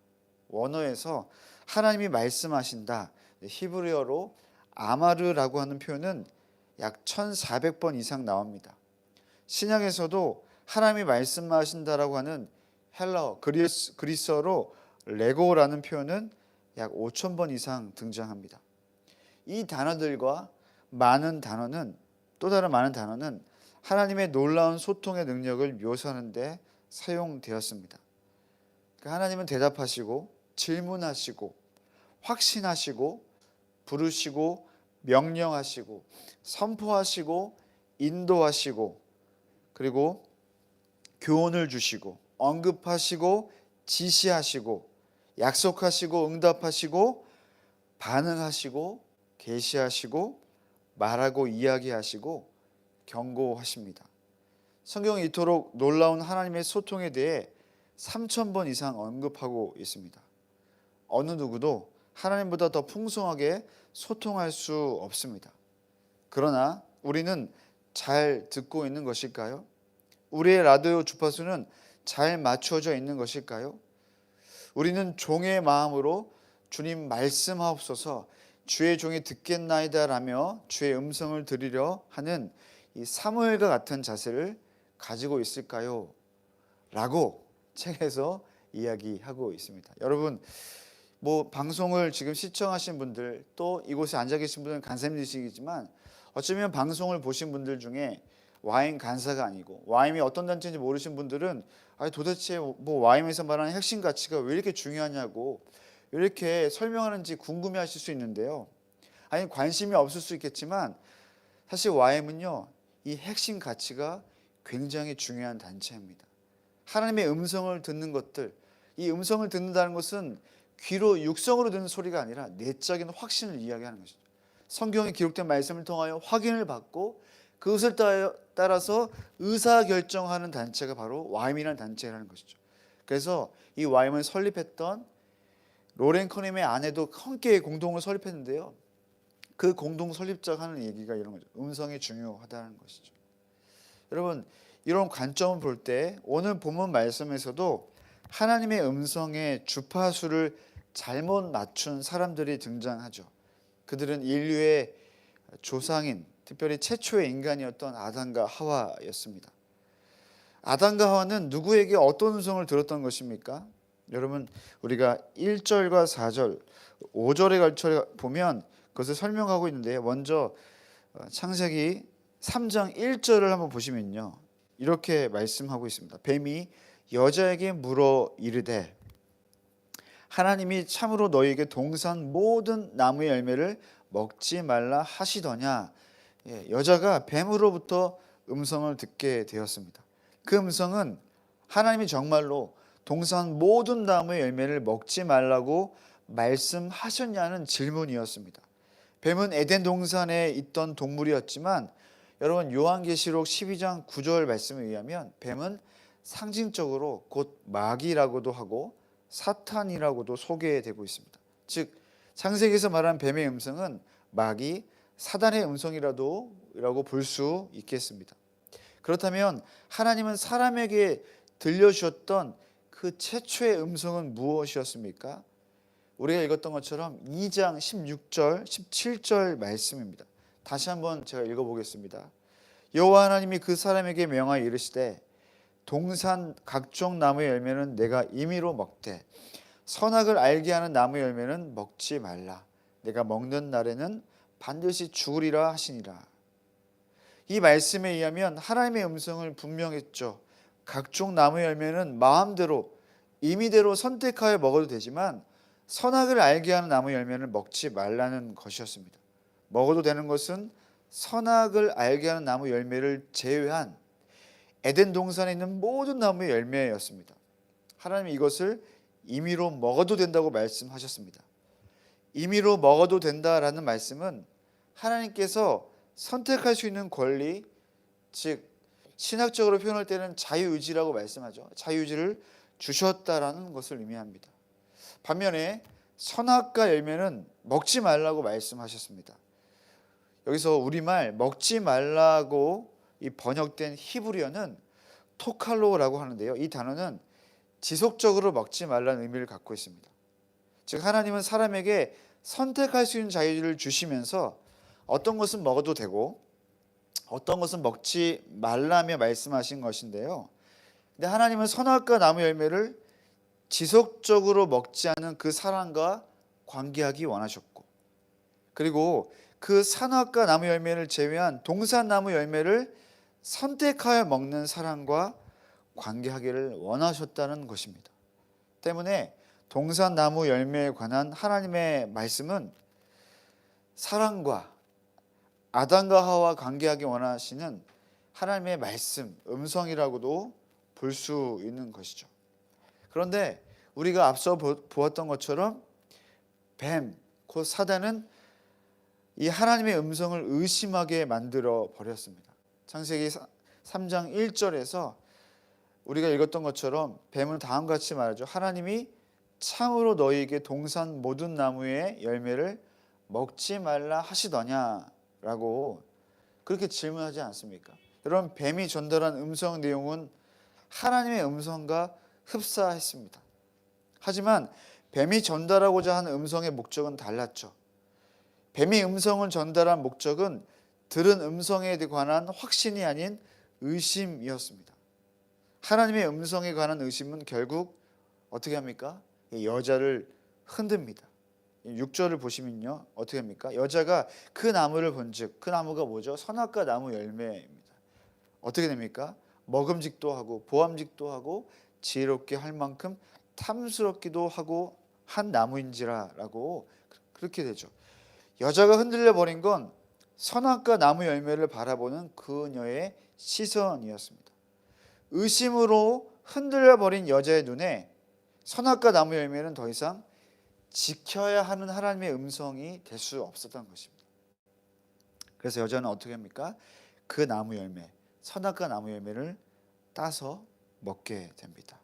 원어에서 하나님이 말씀하신다, 히브리어로 아마르라고 하는 표현은 약 1400번 이상 나옵니다. 신약에서도 하나님이 말씀하신다라고 하는 헬라어, 그리스어로 레고라는 표현은 약 5000번 이상 등장합니다. 이 단어들과 또 다른 많은 단어는 하나님의 놀라운 소통의 능력을 묘사하는 데 사용되었습니다. 그러니까 하나님은 대답하시고 질문하시고 확신하시고 부르시고 명령하시고 선포하시고 인도하시고 그리고 교훈을 주시고 언급하시고 지시하시고 약속하시고 응답하시고 반응하시고 계시하시고 말하고 이야기하시고 경고하십니다. 성경은 이토록 놀라운 하나님의 소통에 대해 3000번 이상 언급하고 있습니다. 어느 누구도 하나님보다 더 풍성하게 소통할 수 없습니다. 그러나 우리는 잘 듣고 있는 것일까요? 우리의 라디오 주파수는 잘 맞춰져 있는 것일까요? 우리는 종의 마음으로 주님 말씀하옵소서, 주의 종이 듣겠나이다 라며 주의 음성을 들으려 하는 이 사무엘과 같은 자세를 가지고 있을까요? 라고 책에서 이야기하고 있습니다. 여러분, 방송을 지금 시청하신 분들, 또 이곳에 앉아 계신 분들은 간사님이시겠지만 어쩌면 방송을 보신 분들 중에 YM 간사가 아니고 YM이 어떤 단체인지 모르신 분들은 도대체 YM에서 말하는 핵심 가치가 왜 이렇게 중요하냐고 왜 이렇게 설명하는지 궁금해하실 수 있는데요. 관심이 없을 수 있겠지만 사실 YM은요, 이 핵심 가치가 굉장히 중요한 단체입니다. 하나님의 음성을 듣는 것들, 이 음성을 듣는다는 것은 귀로 육성으로 듣는 소리가 아니라 내적인 확신을 이야기하는 것이죠. 성경에 기록된 말씀을 통하여 확인을 받고 그것을 따라서 의사결정하는 단체가 바로 YM이라는 단체라는 것이죠. 그래서 이 YM을 설립했던 로렌 커님의 아내도 함께 공동을 설립했는데요. 그 공동 설립자가 하는 얘기가 이런 거죠. 음성이 중요하다는 것이죠. 여러분, 이런 관점을 볼 때 오늘 본문 말씀에서도 하나님의 음성에 주파수를 잘못 맞춘 사람들이 등장하죠. 그들은 인류의 조상인, 특별히 최초의 인간이었던 아담과 하와였습니다. 아담과 하와는 누구에게 어떤 음성을 들었던 것입니까? 여러분, 우리가 1절과 4절, 5절에 걸쳐 보면 그것을 설명하고 있는데요. 먼저 창세기 3장 1절을 한번 보시면요. 이렇게 말씀하고 있습니다. 뱀이 여자에게 물어 이르되 하나님이 참으로 너희에게 동산 모든 나무의 열매를 먹지 말라 하시더냐. 여자가 뱀으로부터 음성을 듣게 되었습니다. 그 음성은 하나님이 정말로 동산 모든 나무의 열매를 먹지 말라고 말씀하셨냐는 질문이었습니다. 뱀은 에덴 동산에 있던 동물이었지만 여러분 요한계시록 12장 9절 말씀에 의하면 뱀은 상징적으로 곧 마귀라고도 하고 사탄이라고도 소개되고 있습니다. 즉 창세기에서 말한 뱀의 음성은 마귀, 사단의 음성이라고 볼 수 있겠습니다. 그렇다면 하나님은 사람에게 들려주셨던 그 최초의 음성은 무엇이었습니까? 우리가 읽었던 것처럼 2장 16절, 17절 말씀입니다. 다시 한번 제가 읽어보겠습니다. 여호와 하나님이 그 사람에게 명하여 이르시되 동산 각종 나무의 열매는 내가 임의로 먹되 선악을 알게 하는 나무의 열매는 먹지 말라. 내가 먹는 날에는 반드시 죽으리라 하시니라. 이 말씀에 의하면 하나님의 음성을 분명했죠. 각종 나무의 열매는 마음대로 임의대로 선택하여 먹어도 되지만 선악을 알게 하는 나무 열매는 먹지 말라는 것이었습니다. 먹어도 되는 것은 선악을 알게 하는 나무 열매를 제외한 에덴 동산에 있는 모든 나무의 열매였습니다. 하나님이 이것을 임의로 먹어도 된다고 말씀하셨습니다. 임의로 먹어도 된다라는 말씀은 하나님께서 선택할 수 있는 권리, 즉 신학적으로 표현할 때는 자유의지라고 말씀하죠. 자유의지를 주셨다라는 것을 의미합니다. 반면에 선악과 열매는 먹지 말라고 말씀하셨습니다. 여기서 우리말 먹지 말라고 이 번역된 히브리어는 토칼로라고 하는데요. 이 단어는 지속적으로 먹지 말라는 의미를 갖고 있습니다. 즉 하나님은 사람에게 선택할 수 있는 자유를 주시면서 어떤 것은 먹어도 되고 어떤 것은 먹지 말라며 말씀하신 것인데요. 근데 하나님은 선악과 나무 열매를 지속적으로 먹지 않는 그 사람과 관계하기 원하셨고, 그리고 그 선악과 나무 열매를 제외한 동산 나무 열매를 선택하여 먹는 사람과 관계하기를 원하셨다는 것입니다. 때문에 동산 나무 열매에 관한 하나님의 말씀은 사람과 아담과 하와와 관계하기 원하시는 하나님의 말씀, 음성이라고도 볼 수 있는 것이죠. 그런데 우리가 앞서 보았던 것처럼 뱀, 곧 사단은 이 하나님의 음성을 의심하게 만들어 버렸습니다. 창세기 3장 1절에서 우리가 읽었던 것처럼 뱀은 다음과 같이 말하죠. 하나님이 참으로 너희에게 동산 모든 나무의 열매를 먹지 말라 하시더냐라고 그렇게 질문하지 않습니까? 여러분, 뱀이 전달한 음성 내용은 하나님의 음성과 흡사했습니다. 하지만 뱀이 전달하고자 하는 음성의 목적은 달랐죠. 뱀이 음성을 전달한 목적은 들은 음성에 관한 확신이 아닌 의심이었습니다. 하나님의 음성에 관한 의심은 결국 어떻게 합니까? 여자를 흔듭니다. 6절을 보시면요, 어떻게 합니까? 여자가 그 나무를 본즉, 그 나무가 뭐죠? 선악과 나무 열매입니다. 어떻게 됩니까? 먹음직도 하고 보암직도 하고 지혜롭게 할 만큼 탐스럽기도 하고 한 나무인지라라고 그렇게 되죠. 여자가 흔들려 버린 건 선악과 나무 열매를 바라보는 그녀의 시선이었습니다. 의심으로 흔들려 버린 여자의 눈에 선악과 나무 열매는 더 이상 지켜야 하는 하나님의 음성이 될 수 없었던 것입니다. 그래서 여자는 어떻게 합니까? 그 나무 열매, 선악과 나무 열매를 따서 먹게 됩니다.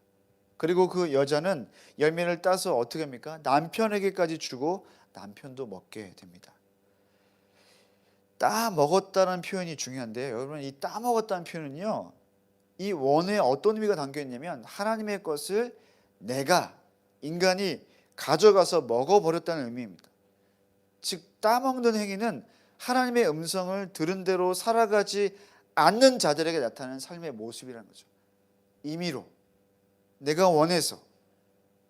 그리고 그 여자는 열매를 따서 어떻게 합니까? 남편에게까지 주고 남편도 먹게 됩니다. 따 먹었다는 표현이 중요한데, 여러분, 이 따 먹었다는 표현은요, 이 원어에 어떤 의미가 담겨 있냐면 하나님의 것을 내가, 인간이 가져가서 먹어버렸다는 의미입니다. 즉 따먹는 행위는 하나님의 음성을 들은 대로 살아가지 않는 자들에게 나타나는 삶의 모습이라는 거죠. 임의로 내가 원해서,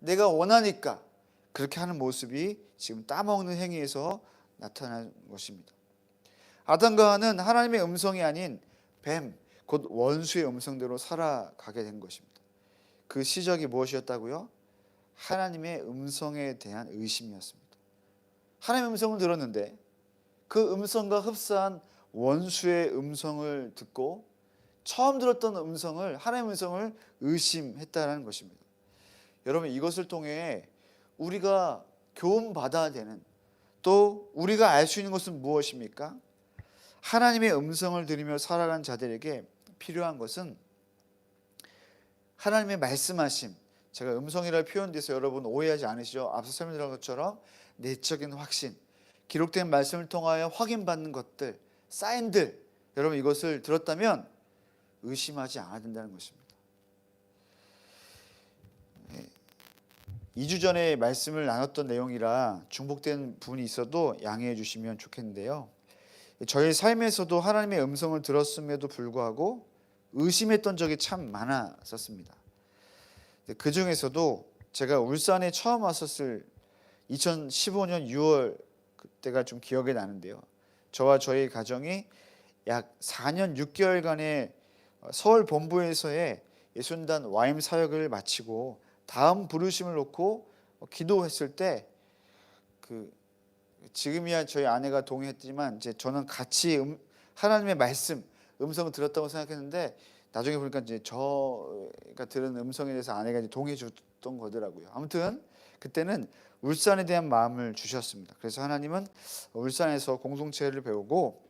내가 원하니까 그렇게 하는 모습이 지금 따먹는 행위에서 나타나는 것입니다. 아담과 하와는 하나님의 음성이 아닌 뱀, 곧 원수의 음성대로 살아가게 된 것입니다. 그 시작이 무엇이었다고요? 하나님의 음성에 대한 의심이었습니다. 하나님의 음성을 들었는데 그 음성과 흡사한 원수의 음성을 듣고 처음 들었던 음성을, 하나님의 음성을 의심했다는 것입니다. 여러분, 이것을 통해 우리가 교훈받아야 되는, 또 우리가 알 수 있는 것은 무엇입니까? 하나님의 음성을 들으며 살아가는 자들에게 필요한 것은 하나님의 말씀하심, 제가 음성이라고 표현돼서 여러분 오해하지 않으시죠? 앞서 설명드린 것처럼 내적인 확신, 기록된 말씀을 통하여 확인받는 것들, 사인들, 여러분 이것을 들었다면 의심하지 않아야 된다는 것입니다. 2주 전에 말씀을 나눴던 내용이라 중복된 부분이 있어도 양해해 주시면 좋겠는데요. 저희 삶에서도 하나님의 음성을 들었음에도 불구하고 의심했던 적이 참 많았었습니다. 그 중에서도 제가 울산에 처음 왔었을 2015년 6월 그때가 좀 기억이 나는데요. 저와 저희 가정이 약 4년 6개월간의 서울 본부에서의 예순단 와임 사역을 마치고 다음 부르심을 놓고 기도했을 때 지금이야 저희 아내가 동의했지만 이제 저는 같이 하나님의 말씀 음성을 들었다고 생각했는데 나중에 보니까 이제 저가 들은 음성에 대해서 아내가 이제 동의해 줬던 거더라고요. 아무튼 그때는 울산에 대한 마음을 주셨습니다. 그래서 하나님은 울산에서 공동체를 배우고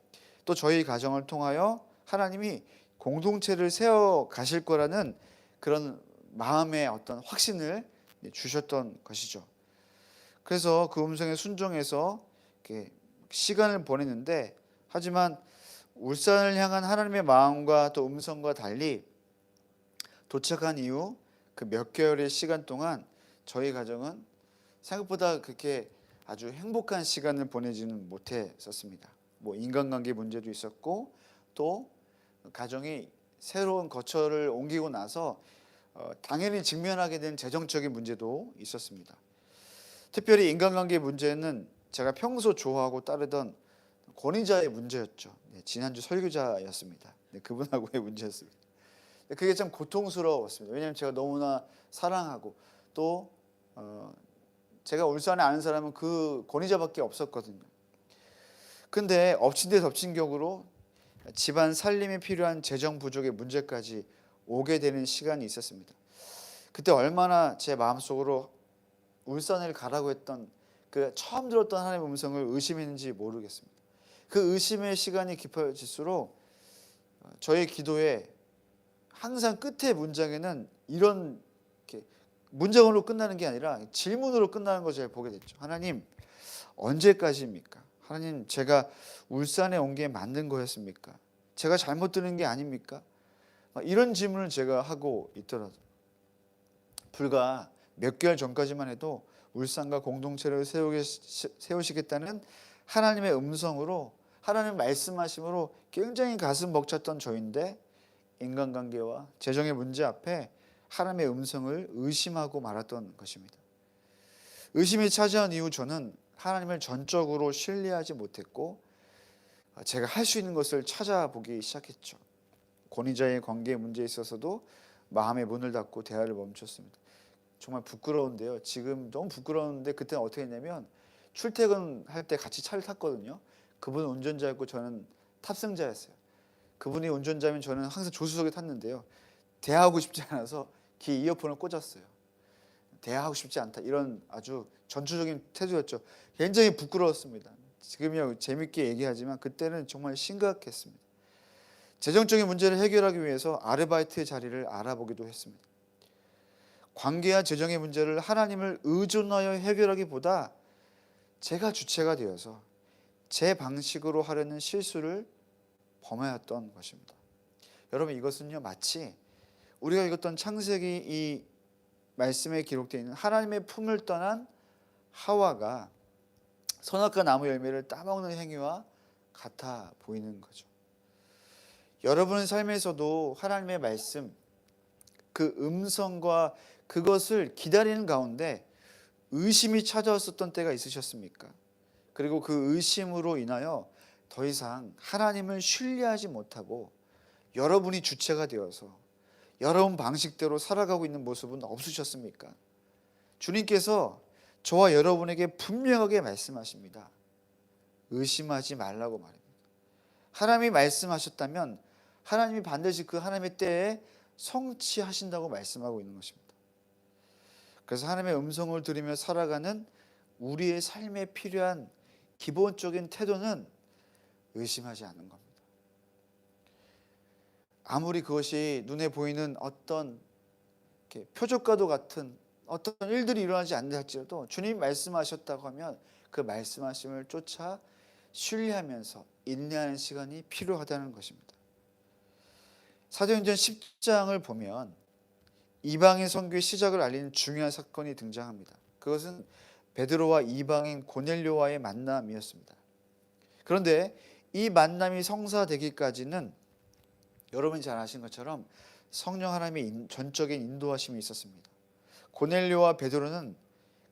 또 저희 가정을 통하여 하나님이 공동체를 세워 가실 거라는 그런 마음의 어떤 확신을 주셨던 것이죠. 그래서 그 음성에 순종해서 이렇게 시간을 보냈는데, 하지만 울산을 향한 하나님의 마음과 또 음성과 달리 도착한 이후 그 몇 개월의 시간 동안 저희 가정은 생각보다 그렇게 아주 행복한 시간을 보내지는 못했었습니다. 뭐 인간관계 문제도 있었고 또 가정이 새로운 거처를 옮기고 나서 당연히 직면하게 된 재정적인 문제도 있었습니다. 특별히 인간관계 문제는 제가 평소 좋아하고 따르던 권위자의 문제였죠. 지난주 설교자였습니다. 그분하고의 문제였습니다. 그게 참 고통스러웠습니다. 왜냐하면 제가 너무나 사랑하고 또 제가 울산에 아는 사람은 그 권위자밖에 없었거든요. 근데 엎친 데 덮친 격으로 집안 살림에 필요한 재정 부족의 문제까지 오게 되는 시간이 있었습니다. 그때 얼마나 제 마음속으로 울산을 가라고 했던 그 처음 들었던 하나님의 음성을 의심했는지 모르겠습니다. 그 의심의 시간이 깊어질수록 저의 기도에 항상 끝의 문장에는 이런 문장으로 끝나는 게 아니라 질문으로 끝나는 것을 보게 됐죠. 하나님, 언제까지입니까? 하나님, 제가 울산에 온 게 맞는 거였습니까? 제가 잘못 들은 게 아닙니까? 이런 질문을 제가 하고 있더라고요. 불과 몇 개월 전까지만 해도 울산과 공동체를 세우시겠다는 하나님의 음성으로, 하나님 말씀하심으로 굉장히 가슴 벅찼던 저인데 인간관계와 재정의 문제 앞에 하나님의 음성을 의심하고 말았던 것입니다. 의심이 차지한 이후 저는 하나님을 전적으로 신뢰하지 못했고 제가 할 수 있는 것을 찾아보기 시작했죠. 권위자의 관계 문제에 있어서도 마음의 문을 닫고 대화를 멈췄습니다. 정말 부끄러운데요. 지금 너무 부끄러운데 그때는 어떻게 했냐면 출퇴근할 때 같이 차를 탔거든요. 그분은 운전자였고 저는 탑승자였어요. 그분이 운전자면 저는 항상 조수석에 탔는데요. 대화하고 싶지 않아서 귀에 이어폰을 꽂았어요. 대화하고 싶지 않다. 이런 아주 전투적인 태도였죠. 굉장히 부끄러웠습니다. 지금이야 재밌게 얘기하지만 그때는 정말 심각했습니다. 재정적인 문제를 해결하기 위해서 아르바이트 자리를 알아보기도 했습니다. 관계와 재정의 문제를 하나님을 의존하여 해결하기보다 제가 주체가 되어서 제 방식으로 하려는 실수를 범하였던 것입니다. 여러분, 이것은요 마치 우리가 읽었던 창세기 이 말씀에 기록되어 있는 하나님의 품을 떠난 하와가 선악과 나무 열매를 따먹는 행위와 같아 보이는 거죠. 여러분의 삶에서도 하나님의 말씀, 그 음성과 그것을 기다리는 가운데 의심이 찾아왔었던 때가 있으셨습니까? 그리고 그 의심으로 인하여 더 이상 하나님을 신뢰하지 못하고 여러분이 주체가 되어서 여러분 방식대로 살아가고 있는 모습은 없으셨습니까? 주님께서 저와 여러분에게 분명하게 말씀하십니다. 의심하지 말라고 말입니다. 하나님이 말씀하셨다면 하나님이 반드시 그 하나님의 때에 성취하신다고 말씀하고 있는 것입니다. 그래서 하나님의 음성을 들으며 살아가는 우리의 삶에 필요한 기본적인 태도는 의심하지 않는 겁니다. 아무리 그것이 눈에 보이는 어떤 표적과도 같은 어떤 일들이 일어나지 않는다 할지라도 주님이 말씀하셨다고 하면 그 말씀하심을 쫓아 신뢰하면서 인내하는 시간이 필요하다는 것입니다. 사도행전 10장을 보면 이방인 선교의 시작을 알리는 중요한 사건이 등장합니다. 그것은 베드로와 이방인 고넬료와의 만남이었습니다. 그런데 이 만남이 성사되기까지는 여러분이 잘 아신 것처럼 성령 하나님의 전적인 인도하심이 있었습니다. 고넬료와 베드로는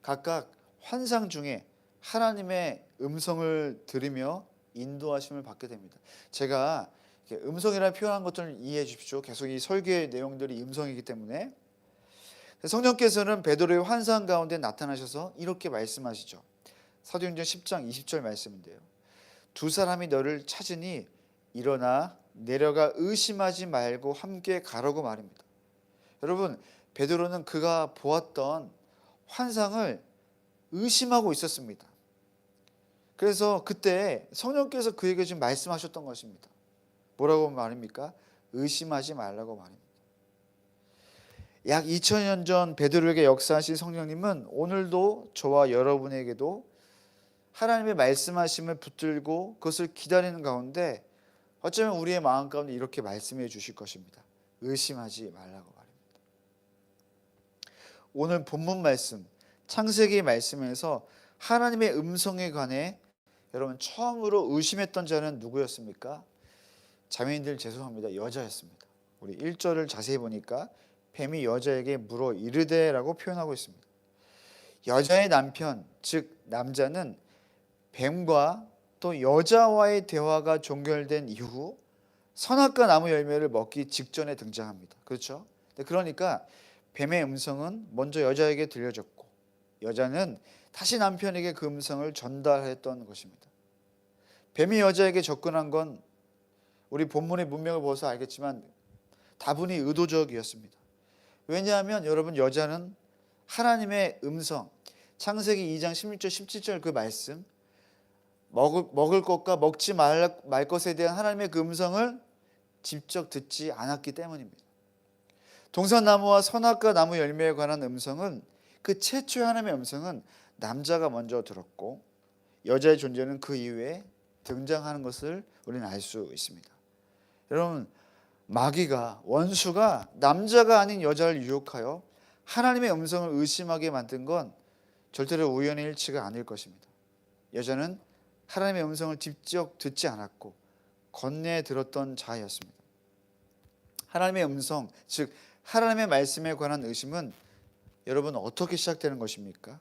각각 환상 중에 하나님의 음성을 들으며 인도하심을 받게 됩니다. 제가 음성이라는 표현한 것들을 이해해 주십시오. 계속 이 설교의 내용들이 음성이기 때문에 성령께서는 베드로의 환상 가운데 나타나셔서 이렇게 말씀하시죠. 사도행전 10장 20절 말씀인데요. 두 사람이 너를 찾으니 일어나 내려가 의심하지 말고 함께 가라고 말입니다. 여러분, 베드로는 그가 보았던 환상을 의심하고 있었습니다. 그래서 그때 성령께서 그에게 지금 말씀하셨던 것입니다. 뭐라고 말입니까? 의심하지 말라고 말입니다. 약 2000년 전 베드로에게 역사하신 성령님은 오늘도 저와 여러분에게도 하나님의 말씀하심을 붙들고 그것을 기다리는 가운데 어쩌면 우리의 마음 가운데 이렇게 말씀해 주실 것입니다. 의심하지 말라고 말입니다. 오늘 본문 말씀 창세기 말씀에서 하나님의 음성에 관해 여러분 처음으로 의심했던 자는 누구였습니까? 자매님들 죄송합니다. 여자였습니다. 우리 1절을 자세히 보니까 뱀이 여자에게 물어 이르되라고 표현하고 있습니다. 여자의 남편, 즉 남자는 뱀과 또 여자와의 대화가 종결된 이후 선악과 나무 열매를 먹기 직전에 등장합니다. 그렇죠? 그러니까 뱀의 음성은 먼저 여자에게 들려졌고 여자는 다시 남편에게 그 음성을 전달했던 것입니다. 뱀이 여자에게 접근한 건 우리 본문의 문맥을 보아서 알겠지만 다분히 의도적이었습니다. 왜냐하면 여러분 여자는 하나님의 음성 창세기 2장 16절 17절 그 말씀 먹을 것과 먹지 말 것에 대한 하나님의 그 음성을 직접 듣지 않았기 때문입니다. 동산나무와 선악과 나무 열매에 관한 음성은 그 최초의 하나님의 음성은 남자가 먼저 들었고 여자의 존재는 그 이후에 등장하는 것을 우리는 알 수 있습니다. 여러분 마귀가 원수가 남자가 아닌 여자를 유혹하여 하나님의 음성을 의심하게 만든 건 절대로 우연의 일치가 아닐 것입니다. 여자는 하나님의 음성을 직접 듣지 않았고 건네 들었던 자였습니다. 하나님의 음성, 즉 하나님의 말씀에 관한 의심은 여러분 어떻게 시작되는 것입니까?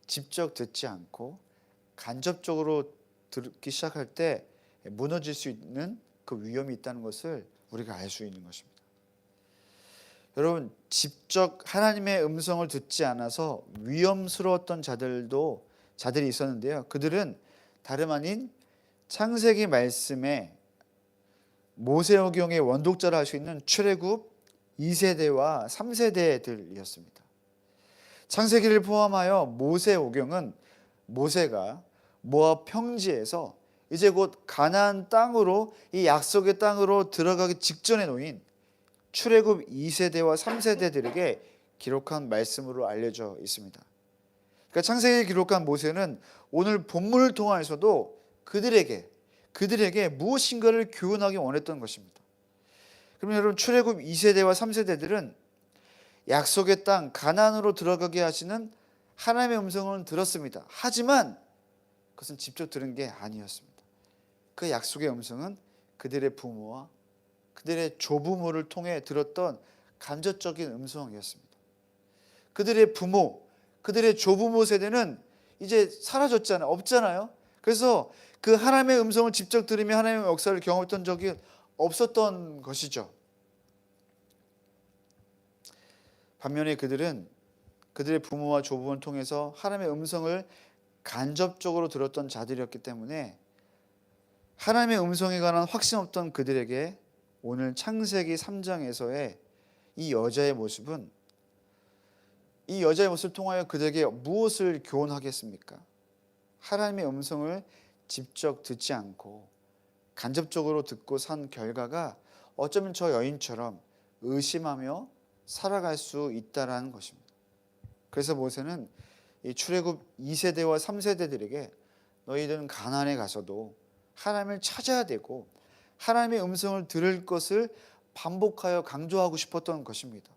직접 듣지 않고 간접적으로 듣기 시작할 때 무너질 수 있는 그 위험이 있다는 것을 우리가 알 수 있는 것입니다. 여러분 직접 하나님의 음성을 듣지 않아서 위험스러웠던 자들이 있었는데요. 그들은 다름 아닌 창세기 말씀에 모세오경의 원독자라 할 수 있는 출애굽 2세대와 3세대들이었습니다. 창세기를 포함하여 모세오경은 모세가 모압 평지에서 이제 곧 가나안 땅으로 이 약속의 땅으로 들어가기 직전에 놓인 출애굽 2세대와 3세대들에게 기록한 말씀으로 알려져 있습니다. 그러니까 창세기를 기록한 모세는 오늘 본문을 통해서도 그들에게 무엇인가를 교훈하기 원했던 것입니다. 그러면 여러분 출애굽 2세대와 3세대들은 약속의 땅 가나안으로 들어가게 하시는 하나님의 음성을 들었습니다. 하지만 그것은 직접 들은 게 아니었습니다. 그 약속의 음성은 그들의 부모와 그들의 조부모를 통해 들었던 간접적인 음성이었습니다. 그들의 부모, 그들의 조부모 세대는 이제 사라졌잖아요. 없잖아요. 그래서 그 하나님의 음성을 직접 들으며 하나님의 역사를 경험했던 적이 없었던 것이죠. 반면에 그들은 그들의 부모와 조부모를 통해서 하나님의 음성을 간접적으로 들었던 자들이었기 때문에 하나님의 음성에 관한 확신 없던 그들에게 오늘 창세기 3장에서의 이 여자의 모습은 이 여자의 모습을 통하여 그들에게 무엇을 교훈하겠습니까? 하나님의 음성을 직접 듣지 않고 간접적으로 듣고 산 결과가 어쩌면 저 여인처럼 의심하며 살아갈 수 있다라는 것입니다. 그래서 모세는 이 출애굽 2세대와 3세대들에게 너희들은 가나안에 가서도 하나님을 찾아야 되고 하나님의 음성을 들을 것을 반복하여 강조하고 싶었던 것입니다.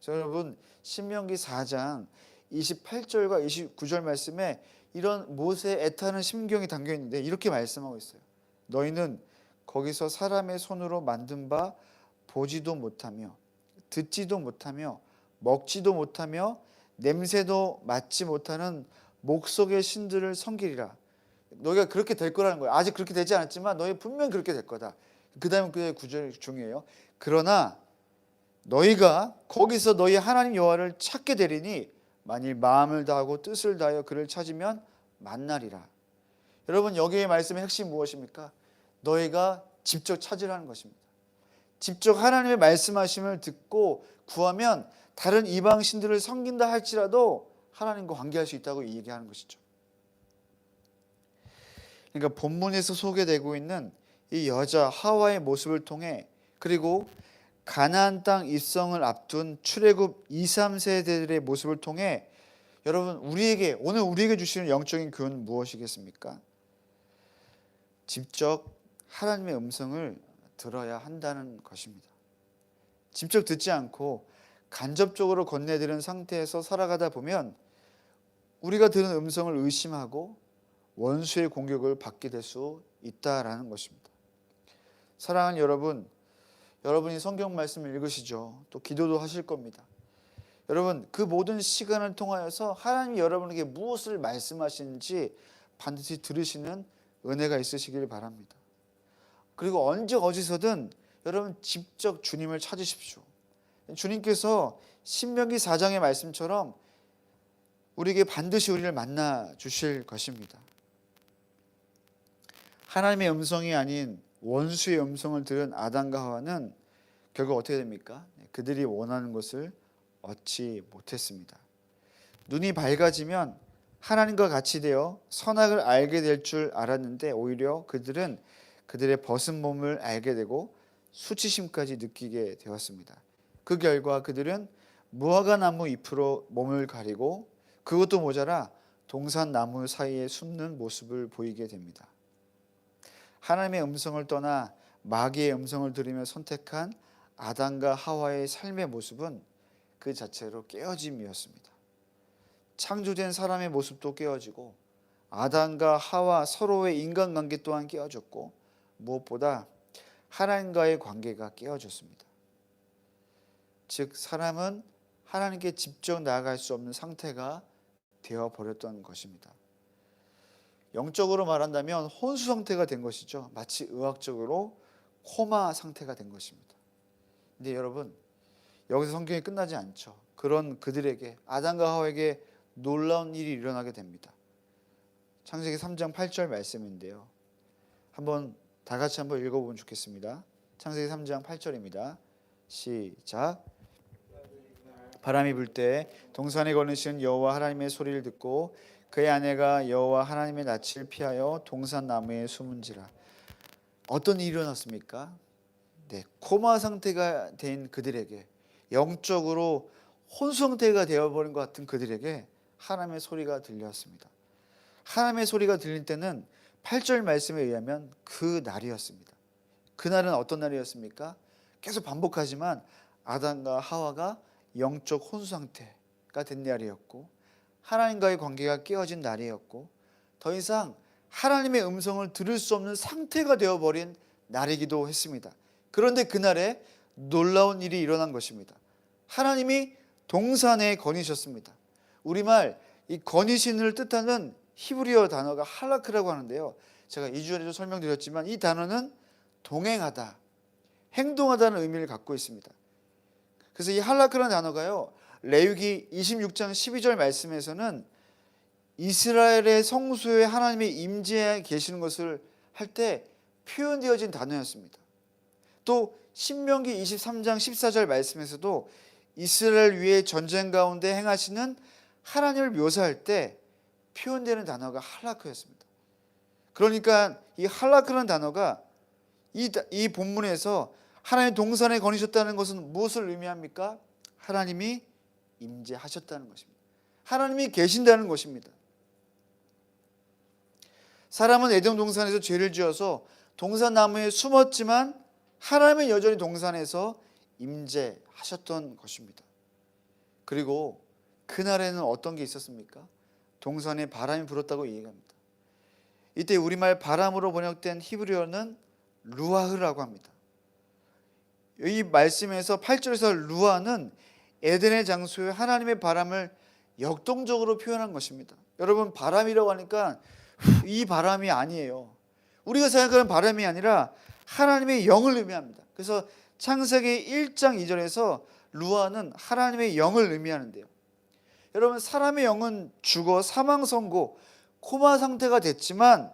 여러분, 신명기 4장 28절과 29절 말씀에 이런 모세의 애타는 심경이 담겨 있는데 이렇게 말씀하고 있어요. 너희는 거기서 사람의 손으로 만든 바 보지도 못하며 듣지도 못하며 먹지도 못하며 냄새도 맡지 못하는 목석의 신들을 섬기리라. 너희가 그렇게 될 거라는 거예요. 아직 그렇게 되지 않았지만 너희 분명 그렇게 될 거다. 그 다음에 그 구절이 중요해요. 그러나 너희가 거기서 너희 하나님 여호와를 찾게 되리니 만일 마음을 다하고 뜻을 다하여 그를 찾으면 만나리라. 여러분, 여기의 말씀의 핵심이 무엇입니까? 너희가 직접 찾으라는 것입니다. 직접 하나님의 말씀하심을 듣고 구하면 다른 이방 신들을 섬긴다 할지라도 하나님과 관계할 수 있다고 얘기하는 것이죠. 그러니까 본문에서 소개되고 있는 이 여자 하와의 모습을 통해, 그리고 가나안 땅 입성을 앞둔 출애굽 2, 3세대들의 모습을 통해 여러분, 오늘 우리에게 주시는 영적인 교훈은 무엇이겠습니까? 직접 하나님의 음성을 들어야 한다는 것입니다. 직접 듣지 않고 간접적으로 건네들은 상태에서 살아가다 보면 우리가 들은 음성을 의심하고 원수의 공격을 받게 될 수 있다라는 것입니다. 사랑하는 여러분, 여러분이 성경 말씀을 읽으시죠. 또 기도도 하실 겁니다. 여러분, 그 모든 시간을 통하여서 하나님이 여러분에게 무엇을 말씀하시는지 반드시 들으시는 은혜가 있으시길 바랍니다. 그리고 언제 어디서든 여러분 직접 주님을 찾으십시오. 주님께서 신명기 4장의 말씀처럼 우리에게 반드시 우리를 만나 주실 것입니다. 하나님의 음성이 아닌 원수의 음성을 들은 아담과 하와는 결국 어떻게 됩니까? 그들이 원하는 것을 얻지 못했습니다. 눈이 밝아지면 하나님과 같이 되어 선악을 알게 될 줄 알았는데 오히려 그들은 그들의 벗은 몸을 알게 되고 수치심까지 느끼게 되었습니다. 그 결과 그들은 무화과 나무 잎으로 몸을 가리고 그것도 모자라 동산 나무 사이에 숨는 모습을 보이게 됩니다. 하나님의 음성을 떠나 마귀의 음성을 들으며 선택한 아담과 하와의 삶의 모습은 그 자체로 깨어짐이었습니다. 창조된 사람의 모습도 깨어지고 아담과 하와 서로의 인간관계 또한 깨어졌고 무엇보다 하나님과의 관계가 깨어졌습니다. 즉 사람은 하나님께 직접 나아갈 수 없는 상태가 되어버렸던 것입니다. 영적으로 말한다면 혼수 상태가 된 것이죠. 마치 의학적으로 코마 상태가 된 것입니다. 근데 여러분, 여기서 성경이 끝나지 않죠. 그런 그들에게, 아담과 하와에게 놀라운 일이 일어나게 됩니다. 창세기 3장 8절 말씀인데요. 다 같이 한번 읽어보면 좋겠습니다. 창세기 3장 8절입니다. 시작. 바람이 불 때 동산에 거느신 여호와 하나님의 소리를 듣고 그의 아내가 여호와 하나님의 낯을 피하여 동산 나무에 숨은지라. 어떤 일이 일어났습니까? 코마 상태가 된 그들에게, 영적으로 혼수 상태가 되어버린 것 같은 그들에게 하나님의 소리가 들렸습니다. 하나님의 소리가 들릴 때는 8절 말씀에 의하면 그 날이었습니다. 그날은 어떤 날이었습니까? 계속 반복하지만 아담과 하와가 영적 혼수 상태가 된 날이었고 하나님과의 관계가 깨어진 날이었고 더 이상 하나님의 음성을 들을 수 없는 상태가 되어버린 날이기도 했습니다. 그런데 그날에 놀라운 일이 일어난 것입니다. 하나님이 동산에 거니셨습니다. 우리말 이 거니신을 뜻하는 히브리어 단어가 할라크라고 하는데요. 제가 2주에도 설명드렸지만 이 단어는 동행하다, 행동하다는 의미를 갖고 있습니다. 그래서 이 할라크라는 단어가요, 레위기 26장 12절 말씀에서는 이스라엘의 성소에 하나님의 임재해 계시는 것을 할 때 표현되어진 단어였습니다. 또 신명기 23장 14절 말씀에서도 이스라엘 위에 전쟁 가운데 행하시는 하나님을 묘사할 때 표현되는 단어가 할라크였습니다. 그러니까 이 할라크라는 단어가 이 본문에서 하나님 동산에 거니셨다는 것은 무엇을 의미합니까? 하나님이 임재하셨다는 것입니다. 하나님이 계신다는 것입니다. 사람은 에덴 동산에서 죄를 지어서 동산 나무에 숨었지만 하나님은 여전히 동산에서 임재하셨던 것입니다. 그리고 그날에는 어떤 게 있었습니까? 동산에 바람이 불었다고 얘기합니다. 이때 우리말 바람으로 번역된 히브리어는 루아흐라고 합니다. 이 말씀에서 8절에서 루아는 에덴의 장소에 하나님의 바람을 역동적으로 표현한 것입니다. 여러분, 바람이라고 하니까 이 바람이 아니에요. 우리가 생각하는 바람이 아니라 하나님의 영을 의미합니다. 그래서 창세기 1장 2절에서 루아는 하나님의 영을 의미하는데요. 여러분, 사람의 영은 죽어 사망 선고 코마 상태가 됐지만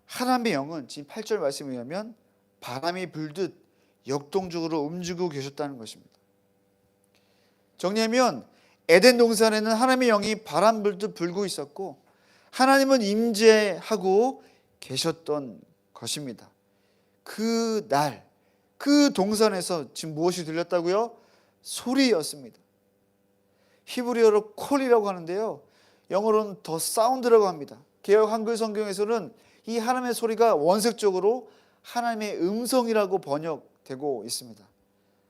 하나님의 영은 지금 8절 말씀에 의하면 바람이 불듯 역동적으로 움직이고 계셨다는 것입니다. 정리하면 에덴 동산에는 하나님의 영이 바람 불듯 불고 있었고 하나님은 임재하고 계셨던 것입니다. 그 날, 그 동산에서 지금 무엇이 들렸다고요? 소리였습니다. 히브리어로 콜이라고 하는데요, 영어로는 더 사운드라고 합니다. 개역 한글 성경에서는 이 하나님의 소리가 원색적으로 하나님의 음성이라고 번역되고 있습니다.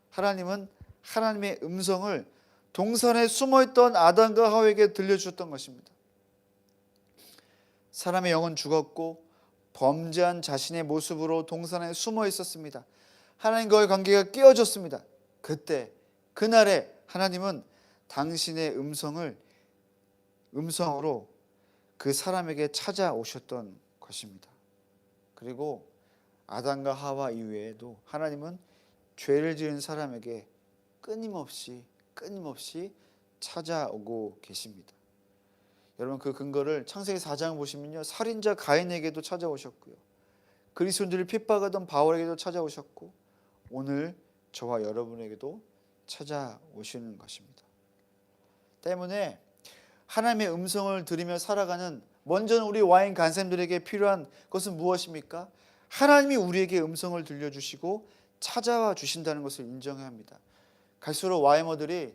하나님은 하나님의 음성을 동산에 숨어있던 아담과 하와에게 들려주셨던 것입니다. 사람의 영은 죽었고 범죄한 자신의 모습으로 동산에 숨어 있었습니다. 하나님과의 관계가 깨어졌습니다. 그때, 그날에 하나님은 당신의 음성으로 그 사람에게 찾아오셨던 것입니다. 그리고 아담과 하와 이외에도 하나님은 죄를 지은 사람에게 끊임없이 찾아오고 계십니다. 여러분, 그 근거를 창세기 4장 보시면요, 살인자 가인에게도 찾아오셨고요, 그리스도인들을 핍박하던 바울에게도 찾아오셨고 오늘 저와 여러분에게도 찾아오시는 것입니다. 때문에 하나님의 음성을 들으며 살아가는, 먼저는 우리 와인 간샘들에게 필요한 것은 무엇입니까? 하나님이 우리에게 음성을 들려주시고 찾아와 주신다는 것을 인정해야 합니다. 갈수록 와이머들이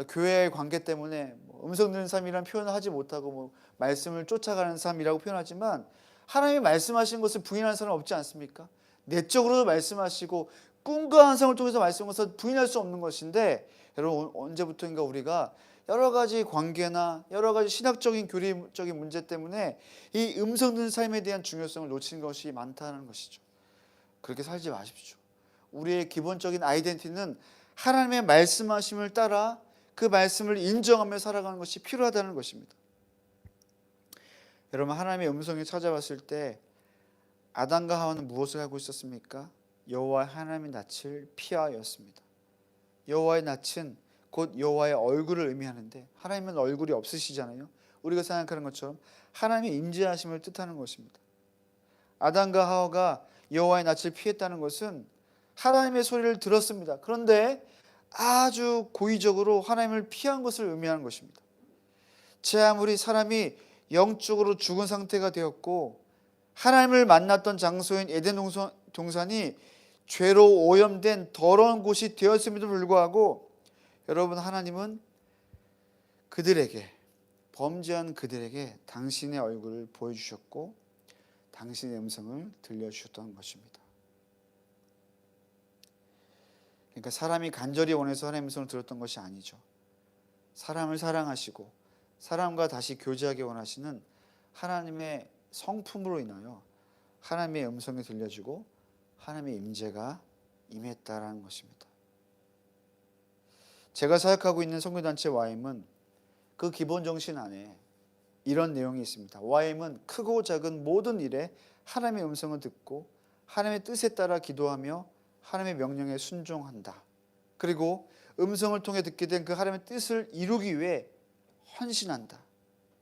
교회의 관계 때문에 음성 듣는 삶이라는 표현을 하지 못하고 말씀을 쫓아가는 삶이라고 표현하지만 하나님이 말씀하신 것을 부인하는 사람 없지 않습니까? 내적으로도 말씀하시고 꿈과 환상을 통해서 말씀하신 것을 부인할 수 없는 것인데, 여러분, 언제부터인가 우리가 여러 가지 관계나 여러 가지 신학적인 교리적인 문제 때문에 이 음성 듣는 삶에 대한 중요성을 놓치는 것이 많다는 것이죠. 그렇게 살지 마십시오. 우리의 기본적인 아이덴티티는 하나님의 말씀하심을 따라 그 말씀을 인정하며 살아가는 것이 필요하다는 것입니다. 여러분, 하나님의 음성이 찾아왔을 때 아담과 하와는 무엇을 하고 있었습니까? 여호와 하나님의 낯을 피하였습니다. 여호와의 낯은 곧 여호와의 얼굴을 의미하는데, 하나님은 얼굴이 없으시잖아요. 우리가 생각하는 것처럼 하나님의 임재하심을 뜻하는 것입니다. 아담과 하와가 여호와의 낯을 피했다는 것은 하나님의 소리를 들었습니다. 그런데 아주 고의적으로 하나님을 피한 것을 의미하는 것입니다. 제 아무리 사람이 영적으로 죽은 상태가 되었고 하나님을 만났던 장소인 에덴 동산이 죄로 오염된 더러운 곳이 되었음에도 불구하고, 여러분, 하나님은 범죄한 그들에게 당신의 얼굴을 보여주셨고 당신의 음성을 들려주셨던 것입니다. 그러니까 사람이 간절히 원해서 하나님의 음성을 들었던 것이 아니죠. 사람을 사랑하시고 사람과 다시 교제하기 원하시는 하나님의 성품으로 인하여 하나님의 음성이 들려주고 하나님의 임재가 임했다라는 것입니다. 제가 사역하고 있는 선교단체 YM은 그 기본 정신 안에 이런 내용이 있습니다. YM은 크고 작은 모든 일에 하나님의 음성을 듣고 하나님의 뜻에 따라 기도하며 하나님의 명령에 순종한다. 그리고 음성을 통해 듣게 된 그 하나님의 뜻을 이루기 위해 헌신한다.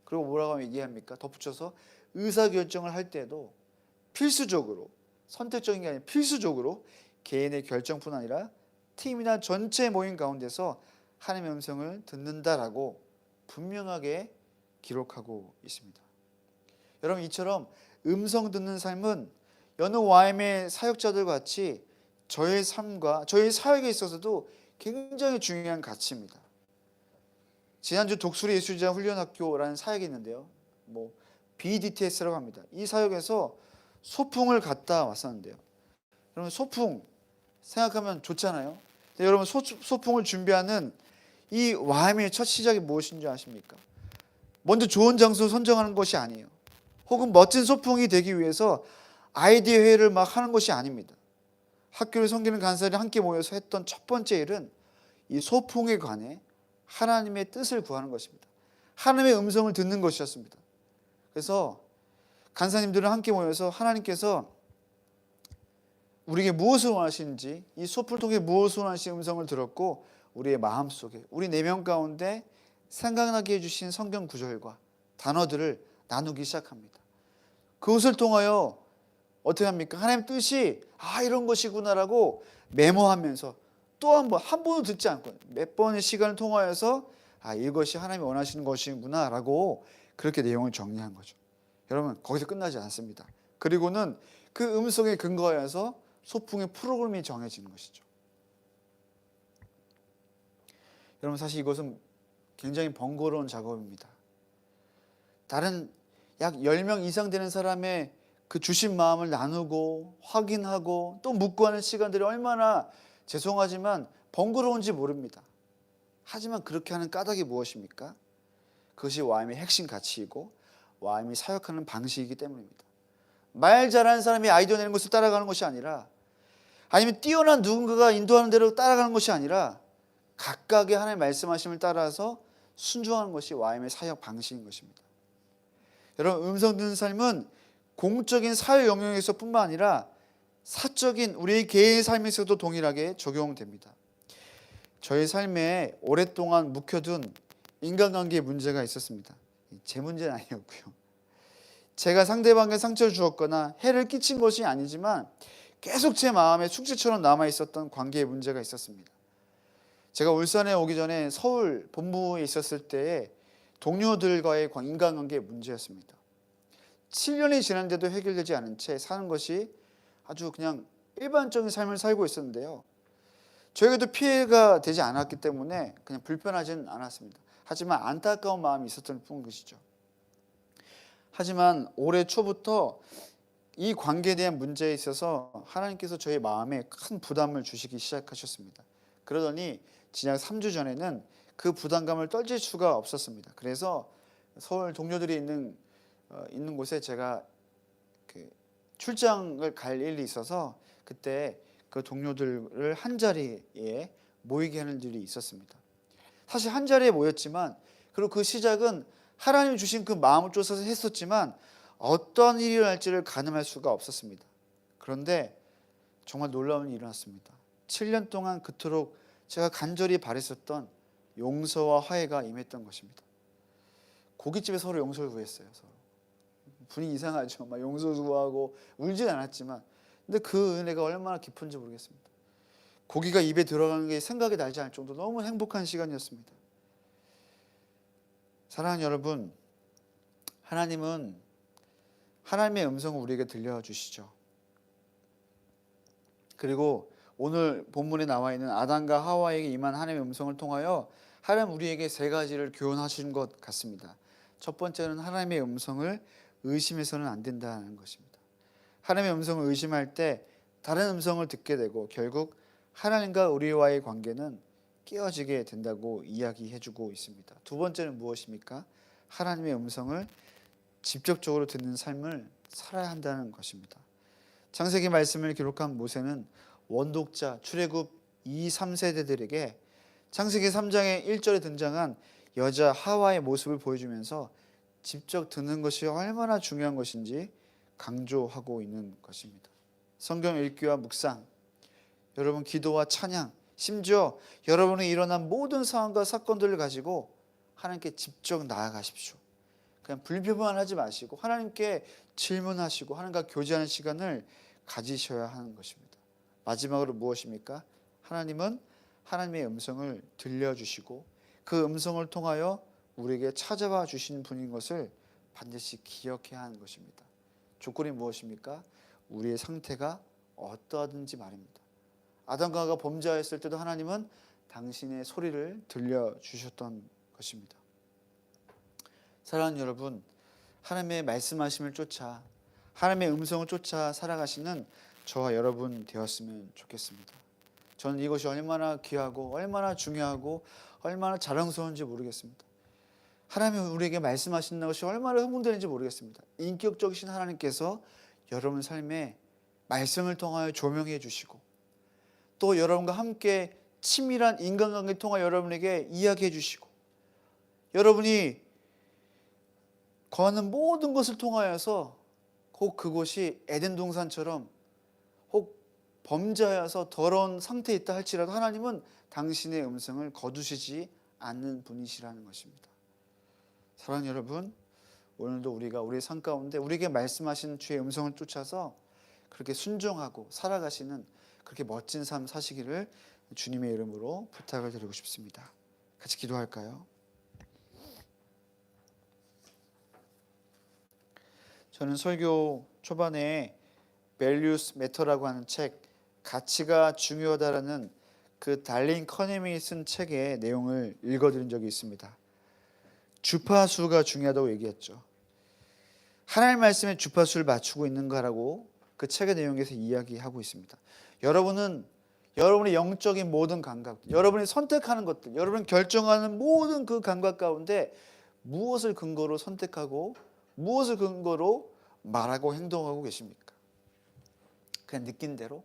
그리고 뭐라고 얘기합니까? 덧붙여서 의사결정을 할 때도 필수적으로, 선택적인 게 아니라 필수적으로 개인의 결정뿐 아니라 팀이나 전체 모임 가운데서 하나님의 음성을 듣는다라고 분명하게 기록하고 있습니다. 여러분, 이처럼 음성 듣는 삶은 여느 YM의 사역자들 같이 저의 삶과 저의 사역에 있어서도 굉장히 중요한 가치입니다. 지난주 독수리 예수자 훈련학교라는 사역이 있는데요, BDTS라고 합니다. 이 사역에서 소풍을 갔다 왔었는데요, 여러분, 소풍 생각하면 좋잖아요. 근데 여러분, 소풍을 준비하는 이 YM의 첫 시작이 무엇인 줄 아십니까? 먼저 좋은 장소 선정하는 것이 아니에요. 혹은 멋진 소풍이 되기 위해서 아이디어 회의를 막 하는 것이 아닙니다. 학교를 섬기는 간사들이 함께 모여서 했던 첫 번째 일은 이 소풍에 관해 하나님의 뜻을 구하는 것입니다. 하나님의 음성을 듣는 것이었습니다. 그래서 간사님들은 함께 모여서 하나님께서 우리에게 무엇을 원하시는지, 이 소풍을 통해 무엇을 원하시는 음성을 들었고, 우리의 마음속에, 우리 내면 가운데 생각나게 해주신 성경 구절과 단어들을 나누기 시작합니다. 그것을 통하여 어떻게 합니까? 하나님 뜻이 이런 것이구나라고 메모하면서 또 한 번도 듣지 않고 몇 번의 시간을 통하여서 이것이 하나님이 원하시는 것이구나라고 그렇게 내용을 정리한 거죠. 여러분, 거기서 끝나지 않습니다. 그리고는 그 음성에 근거하여서 소풍의 프로그램이 정해지는 것이죠. 여러분, 사실 이것은 굉장히 번거로운 작업입니다. 다른 약 10명 이상 되는 사람의 그 주신 마음을 나누고 확인하고 또 묻고 하는 시간들이 얼마나 죄송하지만 번거로운지 모릅니다. 하지만 그렇게 하는 까닭이 무엇입니까? 그것이 YM의 핵심 가치이고 YM이 사역하는 방식이기 때문입니다. 말 잘하는 사람이 아이디어 내는 것을 따라가는 것이 아니라, 아니면 뛰어난 누군가가 인도하는 대로 따라가는 것이 아니라, 각각의 하나님의 말씀하심을 따라서 순종하는 것이 YM의 사역 방식인 것입니다. 여러분, 음성 듣는 삶은 공적인 사회 영역에서 뿐만 아니라 사적인 우리의 개인의 삶에서도 동일하게 적용됩니다. 저의 삶에 오랫동안 묵혀둔 인간관계에 문제가 있었습니다. 제 문제는 아니었고요. 제가 상대방에게 상처를 주었거나 해를 끼친 것이 아니지만 계속 제 마음에 숙제처럼 남아있었던 관계에 문제가 있었습니다. 제가 울산에 오기 전에 서울 본부에 있었을 때에 동료들과의 인간관계의 문제였습니다. 7년이 지났는데도 해결되지 않은 채 사는 것이 아주 그냥 일반적인 삶을 살고 있었는데요, 저에게도 피해가 되지 않았기 때문에 그냥 불편하지는 않았습니다. 하지만 안타까운 마음이 있었던 뿐 것이죠. 하지만 올해 초부터 이 관계에 대한 문제에 있어서 하나님께서 저의 마음에 큰 부담을 주시기 시작하셨습니다. 그러더니 지난 3주 전에는 그 부담감을 떨칠 수가 없었습니다. 그래서 서울 동료들이 있는 곳에 제가 출장을 갈 일이 있어서 그때 그 동료들을 한 자리에 모이게 하는 일이 있었습니다. 사실 한 자리에 모였지만, 그리고 그 시작은 하나님이 주신 그 마음을 쫓아서 했었지만 어떤 일이 일어날지를 가늠할 수가 없었습니다. 그런데 정말 놀라운 일이 일어났습니다. 7년 동안 그토록 제가 간절히 바랬었던 용서와 화해가 임했던 것입니다. 고깃집에 서로 용서를 구했어요. 서로. 분위기 이상하죠. 막 용서도 구하고 울진 않았지만, 근데 그 은혜가 얼마나 깊은지 모르겠습니다. 고기가 입에 들어가는 게 생각이 나지 않을 정도로 너무 행복한 시간이었습니다. 사랑하는 여러분, 하나님은 하나님의 음성을 우리에게 들려주시죠. 그리고 오늘 본문에 나와 있는 아담과 하와에게 임한 하나님의 음성을 통하여 하나님 우리에게 세 가지를 교훈하신 것 같습니다. 첫 번째는 하나님의 음성을 의심해서는 안 된다는 것입니다. 하나님의 음성을 의심할 때 다른 음성을 듣게 되고 결국 하나님과 우리와의 관계는 깨어지게 된다고 이야기해주고 있습니다. 두 번째는 무엇입니까? 하나님의 음성을 직접적으로 듣는 삶을 살아야 한다는 것입니다. 창세기 말씀을 기록한 모세는 원독자 출애굽 2, 3세대들에게 창세기 3장의 1절에 등장한 여자 하와의 모습을 보여주면서 직접 듣는 것이 얼마나 중요한 것인지 강조하고 있는 것입니다. 성경 읽기와 묵상, 여러분 기도와 찬양, 심지어 여러분이 일어난 모든 상황과 사건들을 가지고 하나님께 직접 나아가십시오. 그냥 불평만 하지 마시고 하나님께 질문하시고 하나님과 교제하는 시간을 가지셔야 하는 것입니다. 마지막으로 무엇입니까? 하나님은 하나님의 음성을 들려주시고 그 음성을 통하여 우리에게 찾아와 주시는 분인 것을 반드시 기억해야 하는 것입니다. 조건이 무엇입니까? 우리의 상태가 어떠하든지 말입니다. 아담과 하와가 범죄하였을 때도 하나님은 당신의 소리를 들려주셨던 것입니다. 사랑하는 여러분, 하나님의 말씀하심을 쫓아 하나님의 음성을 쫓아 살아가시는 저와 여러분 되었으면 좋겠습니다. 저는 이것이 얼마나 귀하고 얼마나 중요하고 얼마나 자랑스러운지 모르겠습니다. 하나님이 우리에게 말씀하시는 것이 얼마나 흥분되는지 모르겠습니다. 인격적이신 하나님께서 여러분 삶에 말씀을 통하여 조명해 주시고 또 여러분과 함께 친밀한 인간관계를 통하여 여러분에게 이야기해 주시고 여러분이 거하는 모든 것을 통하여서 혹 그곳이 에덴 동산처럼 혹 범죄하여서 더러운 상태에 있다 할지라도 하나님은 당신의 음성을 거두시지 않는 분이시라는 것입니다. 사랑하는 여러분, 오늘도 우리가 우리의 삶 가운데 우리에게 말씀하신 주의 음성을 쫓아서 그렇게 순종하고 살아가시는 그렇게 멋진 삶 사시기를 주님의 이름으로 부탁을 드리고 싶습니다. 같이 기도할까요? 저는 설교 초반에 Values Matter라고 하는 책, 가치가 중요하다라는 그 달린 커네민이 쓴 책의 내용을 읽어드린 적이 있습니다. 주파수가 중요하다고 얘기했죠. 하나님 말씀에 주파수를 맞추고 있는가라고 그 책의 내용에서 이야기하고 있습니다. 여러분은 여러분의 영적인 모든 감각, 여러분이 선택하는 것들, 여러분이 결정하는 모든 그 감각 가운데 무엇을 근거로 선택하고 무엇을 근거로 말하고 행동하고 계십니까? 그냥 느낀 대로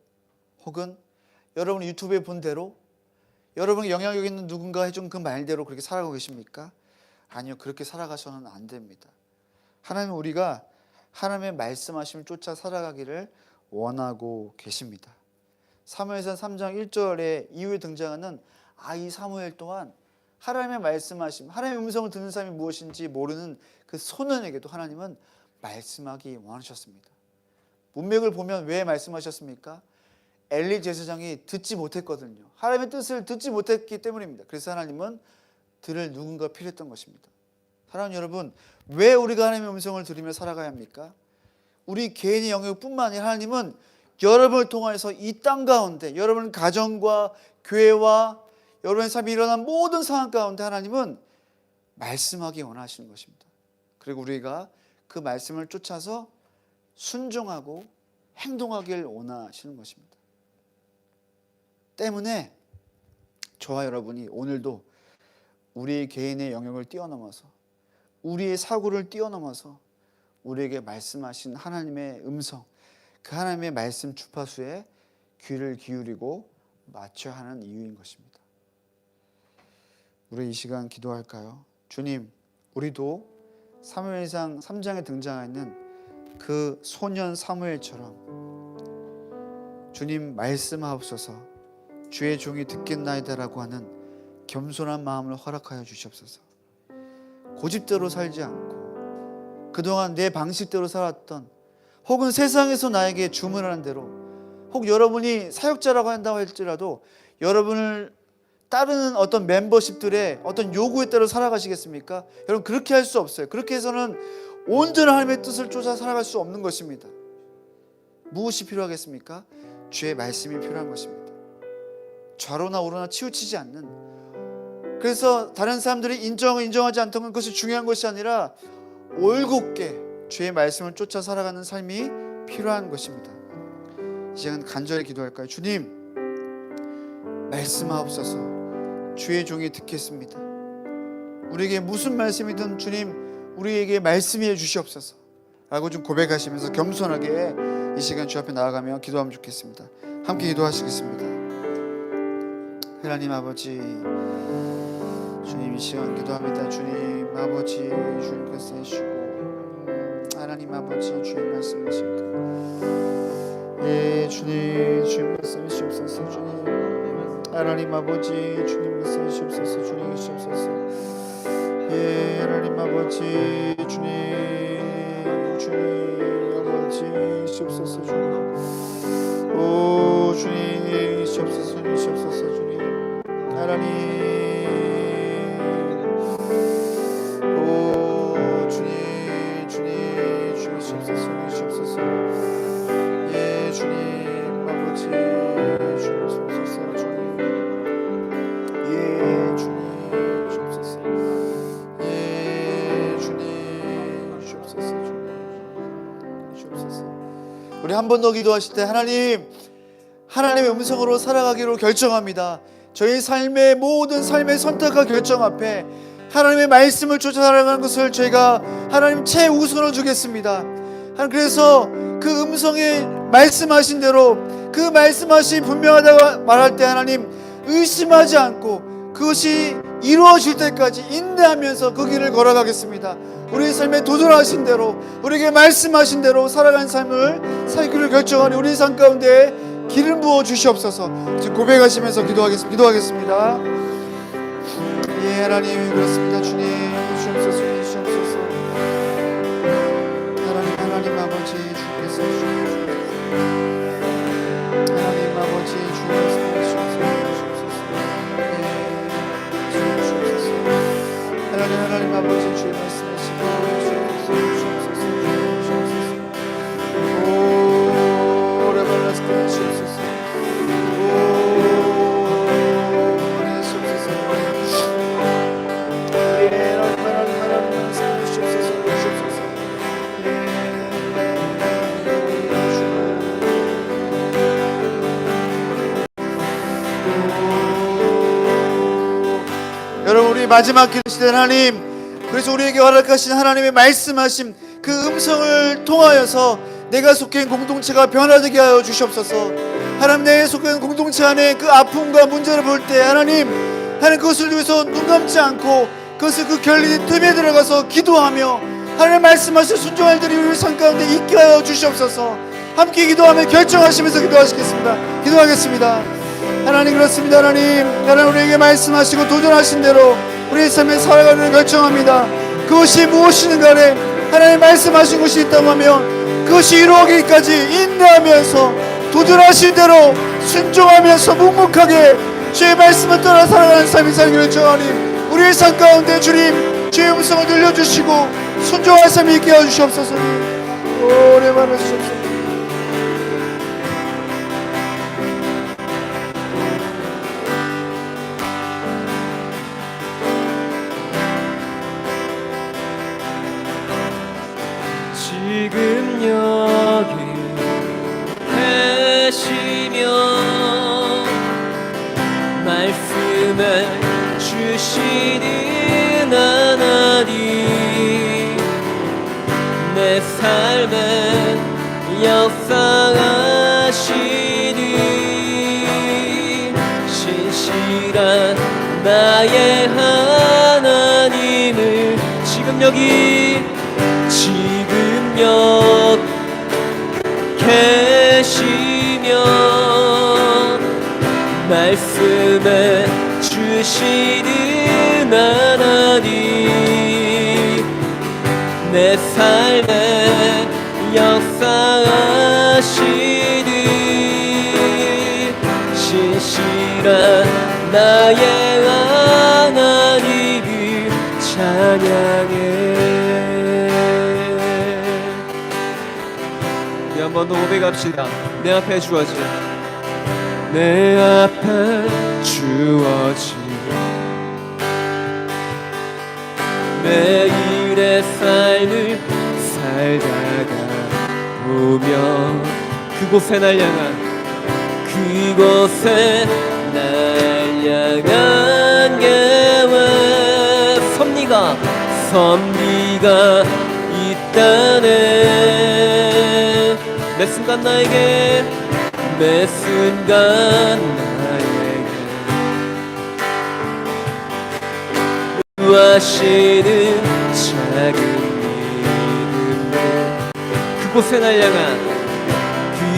혹은 여러분이 유튜브에 본 대로 여러분이 영향력 있는 누군가 해준 그 말대로 그렇게 살아가고 계십니까? 아니요, 그렇게 살아가서는 안 됩니다. 하나님은 우리가 하나님의 말씀하심을 쫓아 살아가기를 원하고 계십니다. 사무엘상 3장 1절에 이후에 등장하는 아이 사무엘 또한 하나님의 말씀하심, 하나님의 음성을 듣는 사람이 무엇인지 모르는 그 소년에게도 하나님은 말씀하기 원하셨습니다. 문맥을 보면 왜 말씀하셨습니까? 엘리 제사장이 듣지 못했거든요. 하나님의 뜻을 듣지 못했기 때문입니다. 그래서 하나님은 들을 누군가 필요했던 것입니다. 사랑하는 여러분, 왜 우리가 하나님의 음성을 들으며 살아가야 합니까? 우리 개인의 영역뿐만 아니라 하나님은 여러분을 통해서 이 땅 가운데 여러분 가정과 교회와 여러분의 삶에 일어난 모든 상황 가운데 하나님은 말씀하기 원하시는 것입니다. 그리고 우리가 그 말씀을 쫓아서 순종하고 행동하기를 원하시는 것입니다. 때문에 저와 여러분이 오늘도 우리 개인의 영역을 뛰어넘어서 우리의 사고를 뛰어넘어서 우리에게 말씀하신 하나님의 음성, 그 하나님의 말씀 주파수에 귀를 기울이고 맞춰야 하는 이유인 것입니다. 우리 이 시간 기도할까요? 주님, 우리도 사무엘상 3장에 등장하는 그 소년 사무엘처럼 주님 말씀하옵소서, 주의 종이 듣겠나이다라고 하는 겸손한 마음을 허락하여 주시옵소서. 고집대로 살지 않고 그동안 내 방식대로 살았던 혹은 세상에서 나에게 주문하는 대로 혹 여러분이 사역자라고 한다고 할지라도 여러분을 따르는 어떤 멤버십들의 어떤 요구에 따라 살아가시겠습니까? 여러분 그렇게 할 수 없어요. 그렇게 해서는 온전한 하나님의 뜻을 쫓아 살아갈 수 없는 것입니다. 무엇이 필요하겠습니까? 주의 말씀이 필요한 것입니다. 좌로나 우로나 치우치지 않는, 그래서 다른 사람들이 인정하지 않던 것이 중요한 것이 아니라 올곧게 주의 말씀을 쫓아 살아가는 삶이 필요한 것입니다. 이 시간 간절히 기도할까요? 주님, 말씀하옵소서. 주의 종이 듣겠습니다. 우리에게 무슨 말씀이든 주님 우리에게 말씀해 주시옵소서 라고 좀 고백하시면서 겸손하게 이 시간 주 앞에 나아가며 기도하면 좋겠습니다. 함께 기도하시겠습니다. 하나님 아버지, 주님 이 시간 기도합니다. 주님 아버지, 주님께서 해주시고 하나님 아버지, 주의 말씀하십니다. 예 주님 주님 말씀하시옵소서. 주님 하나님 아버지 주님 말씀하시옵소서. 주님 계시옵소서. 예 하나님 아버지 주님 아버지 시옵소서. 주님 오 주님 시옵소서. 주님 시옵소서. 주님 하나님 오 주님 시옵소서. 주님 시옵소서. 예 주님 아버지 주님 시옵소서. 주님 예 주님 시옵소서. 예 주님 시옵소서. 주님 시옵소서. 우리 한 번 더 기도하실 때 하나님의 음성으로 살아가기로 결정합니다. 저희 삶의 모든 삶의 선택과 결정 앞에 하나님의 말씀을 쫓아 살아가는 것을 저희가 하나님 최우선으로 주겠습니다. 그래서 그 음성에 말씀하신 대로 그 말씀하신 분명하다고 말할 때 하나님 의심하지 않고 그것이 이루어질 때까지 인내하면서 그 길을 걸어가겠습니다. 우리의 삶에 도전하신 대로 우리에게 말씀하신 대로 살아가는 삶을 살기를 결정하는 우리의 삶 가운데 기름 부어 주시옵소서. 지금 고백하시면서 기도하겠습니다. 예 하나님 그렇습니다. 주님 주옵소서. 주옵소서. 하나님 아버지 주께서 주옵소서. 하나님 아버지 주께서 주옵소서. 예 주옵소서. 하나님 아버지 주의 말씀하시고 주옵소서. 오 레발라스카 주옵소서. 오 네 주옵소서. 예 하나님 주옵소서. 주옵소서. 여러분 우리 마지막 기도 시대 하나님 그래서 우리에게 허락하신 하나님의 말씀하신 그 음성을 통하여서 내가 속해 있는 공동체가 변화되게 하여 주시옵소서. 하나님 내가 속해 있는 공동체 안에 그 아픔과 문제를 볼 때 하나님 그것을 위해서 눈 감지 않고 그것을 그 결리의 틈에 들어가서 기도하며 하나님 말씀하신 순종할 들이 우리 삶 가운데 있게 하여 주시옵소서. 함께 기도하며 결정하시면서 기도하겠습니다. 하나님 그렇습니다. 하나님 우리에게 말씀하시고 도전하신 대로 우리의 삶에 살아가는 결정합니다. 그것이 무엇이든 간에 하나님 말씀하신 것이 있다고 하면 그것이 이루어지기까지 인내하면서 도전하신 대로 순종하면서 묵묵하게 주의 말씀을 따라 살아가는 삶이 살기를 결정하니 우리의 삶 가운데 주님 주의 음성을 들려주시고 순종할 삶이 있게 해주시옵소서. 오래 말하시옵소서. 지금 여기 계시며 말씀해 주시는 하나님 내 삶에 역사하시니 신실한 나의 하나님을 지금 여기 계시며 말씀해 주시는 하나님 내 삶에 역사하시니 신실한 나의 하나님을 찬양해. 한번 더 고백합시다. 내 앞에 주어진 내 앞에 주어진 매일의 삶을 살다가 보면 그곳에 날 향한 계획 섭리가 있다네. 매 순간 나에게 구하시는 작은 믿음을 그곳에 날 향한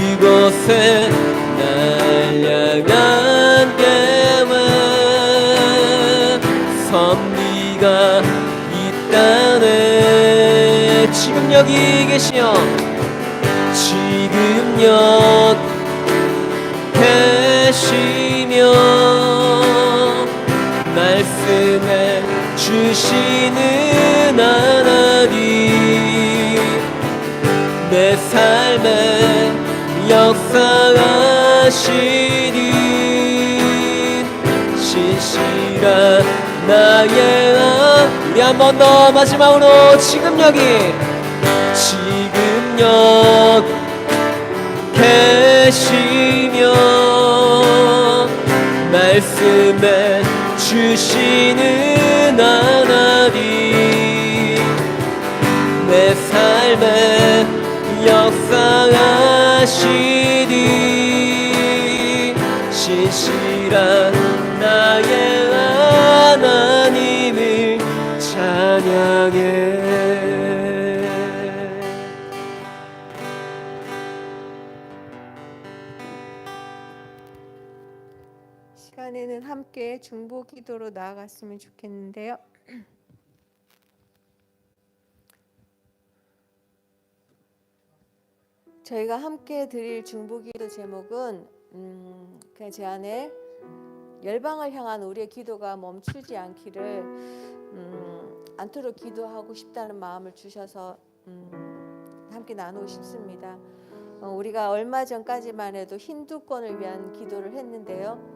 그곳에 날 향한 계획 섭리가 있다네. 지금 여기 계시오. 지금 여기 계시며 말씀해 주시는 하나님, 내 삶에 역사하시니 신실한 나의 우리 한 번 더 마지막으로 지금 여기 계시며 말씀해 주시는 하나님, 내 삶에 역사하시니 신실한 나의 하나님을 찬양해. 시간에는 함께 중보 기도로 나아갔으면 좋겠는데요. 저희가 함께 드릴 중보기도 제목은 그냥 제 안에 열방을 향한 우리의 기도가 멈추지 않도록 기도하고 싶다는 마음을 주셔서 함께 나누고 싶습니다. 우리가 얼마 전까지만 해도 힌두권을 위한 기도를 했는데요.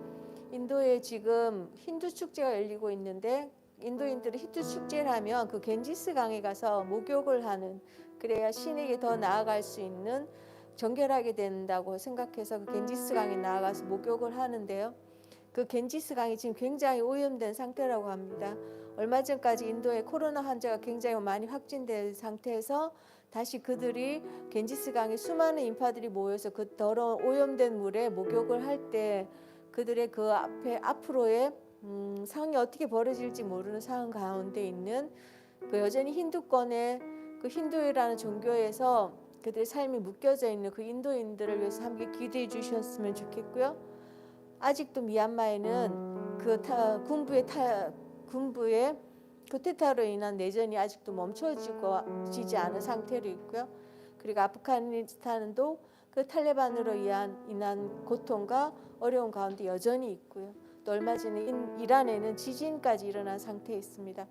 인도에 지금 힌두 축제가 열리고 있는데 인도인들은 힌두 축제를 하면 그 겐지스 강에 가서 목욕을 하는, 그래야 신에게 더 나아갈 수 있는, 정결하게 된다고 생각해서 그 겐지스 강에 나아가서 목욕을 하는데요. 그 겐지스 강이 지금 굉장히 오염된 상태라고 합니다. 얼마 전까지 인도에 코로나 환자가 굉장히 많이 확진된 상태에서 다시 그들이 겐지스 강에 수많은 인파들이 모여서 그 더러운 오염된 물에 목욕을 할 때 그들의 그 앞으로의 상황이 어떻게 벌어질지 모르는 상황 가운데 있는 그 여전히 힌두권의 그 힌두이라는 종교에서 그들의 삶이 묶여져 있는 그 인도인들을 위해서 함께 기도해 주셨으면 좋겠고요. 아직도 미얀마에는 그 군부의 쿠데타로 인한 내전이 아직도 멈춰지지 않은 상태로 있고요. 그리고 아프가니스탄도 그 탈레반으로 인한 고통과 어려운 가운데 여전히 있고요. 또 얼마 전에 이란에는 지진까지 일어난 상태에 있습니다.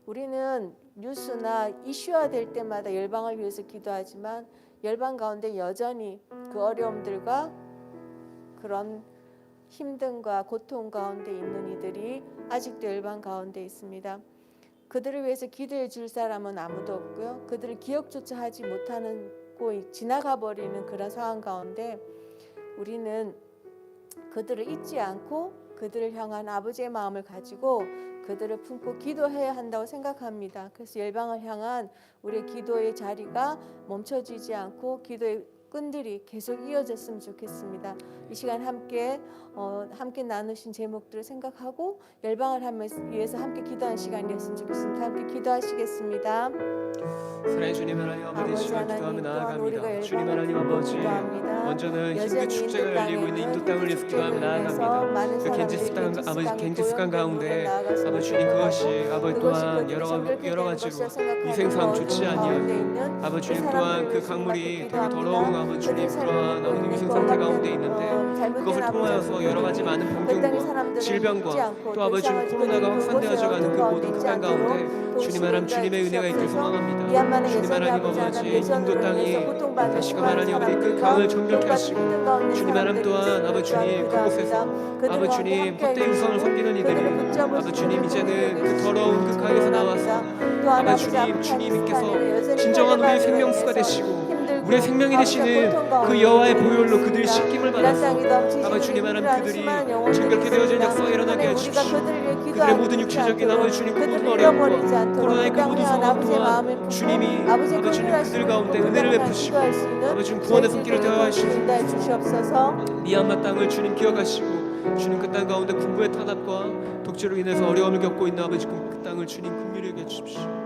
우리는 뉴스나 이슈화 될 때마다 열방을 위해서 기도하지만 열방 가운데 여전히 그 어려움들과 그런 힘듦과 고통 가운데 있는 이들이 아직도 열방 가운데 있습니다. 그들을 위해서 기도해 줄 사람은 아무도 없고요. 그들을 기억조차 하지 못하는 고 지나가 버리는 그런 상황 가운데 우리는 그들을 잊지 않고 그들을 향한 아버지의 마음을 가지고 그들을 품고 기도해야 한다고 생각합니다. 그래서 열방을 향한 우리의 기도의 자리가 멈춰지지 않고 기도의 끈들이 계속 이어졌으면 좋겠습니다. 이 시간 함께 나누신 제목들을 생각하고 열방을 위해서 함께 기도하는 시간이었으면 좋겠습니다. 함께 기도하시겠습니다. 사랑의 주님 하나님 아버지, 시간 기도하며 나아갑니다. 주님 하나님 아버지, 먼저는 힌두 축제가 열리고 있는 인도 땅을 위해서 기도하며 나아갑니다. 그 겐지스 땅, 아버지 겐지스 강 가운데 아버지 주님, 그것이 아버지 또한 여러 가지로 위생상 좋지 아니하고 아버지 주님 또한 그 강물이 되게 더러운 아버지 주님 그러한 아버지 위생 상태 가운데 있는데 그것을 통하여서 여러 가지 많은 병균과 질병과 또 아버지 주님 코로나가 확산되어져가는 그 모든 그 땅 가운데 주님 하나님 주님의 은혜가 있길 소망합니다. 주님 하나님 아버지, 인도 땅이 다시금 하나님 아버지 그 강을 정결케 하시고 주님 하나님 또한 아버지 주님 그곳에서 아버지 주님 헛되이 우상을 섬기는 이들이 아버지 주님 이제는 그 더러운 그 강에서 나와서 아버지 주님께서 진정한 우리의 생명수가 되시고 우리의 생명이 되시는 그 여호와의 보혈로 그들이 씻김을 받아서 아버지 주님 하나님 그들이 정결케 되어진 역사가 일어나게 해주십시오. 그들의 모든 육체적인 아버지 주님 그 모든 어려움과 코로나의 그 모든 상황 또한 주님이 아버지 주님 그들 가운데 은혜를 베푸시고 아버지 주님 구원의 손길을 대하시고 미얀마 땅을 주님 기억하시고 주님 그 땅 가운데 군부의 탄압과 독재로 인해서 어려움을 겪고 있는 아버지 그 땅을 주님 긍휼히 여겨 주십시오.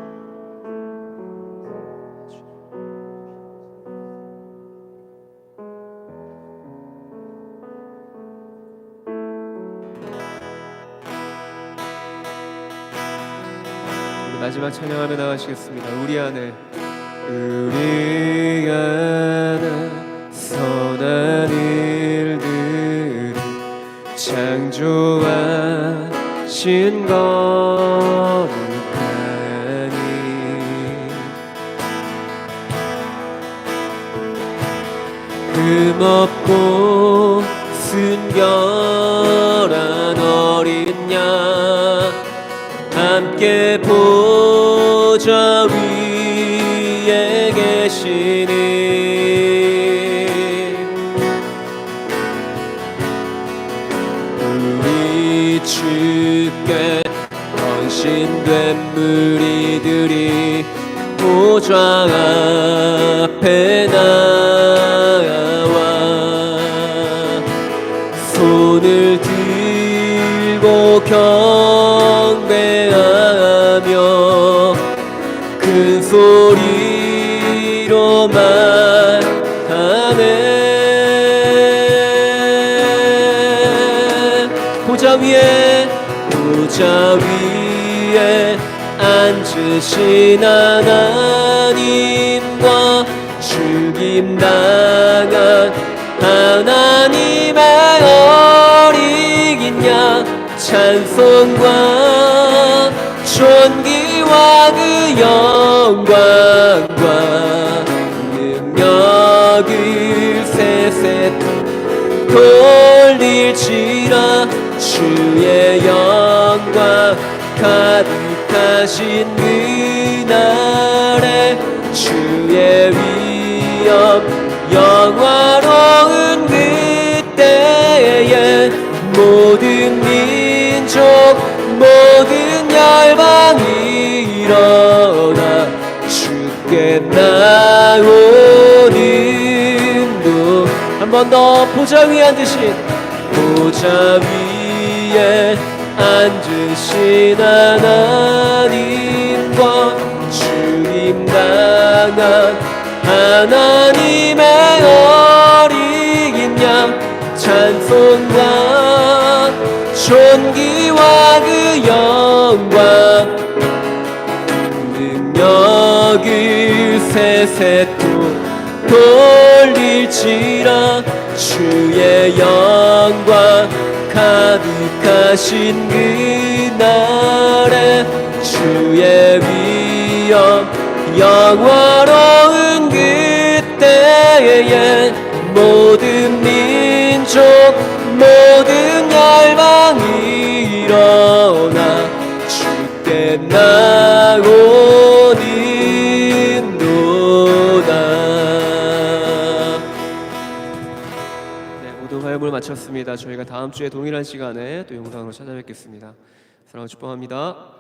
마지막 찬양하며 나가시겠습니다. 우리 안에 선한 일들을 창조하신 거룩하니 흠없고 순결한 어린 양 함께 보좌 위에 계시니 우리 주께 헌신된 무리들이 보좌 앞에 나와 손을 들고 경배하며 큰 소리로 말하네. 보좌 위에 앉으신 하나님과 죽임당한 하나님의 어린 양 찬송과 존귀와 그 영광과 능력을 세세 돌릴지라 주의 영광 가득하신 그날에 주의 위엄 영화로운 그때에 모든 민족 모든 열방이 일어나 주께 나오는 도 한 번 더 보좌 위에 앉으신 보좌 위에 앉으신 하나님과 죽임당한 하나님의 어린 양 찬송과 존귀와 그 영광 능력을 세세토 돌릴지라 주의 영광 가득하신 그날에 주의 위엄 영화로운 그때에 모든 민족 모든 열방이 일어나 주께 나오는도다. 모든 화요일 마쳤습니다. 저희가 다음 주에 동일한 시간에 또 영상으로 찾아뵙겠습니다. 사랑을 축복합니다.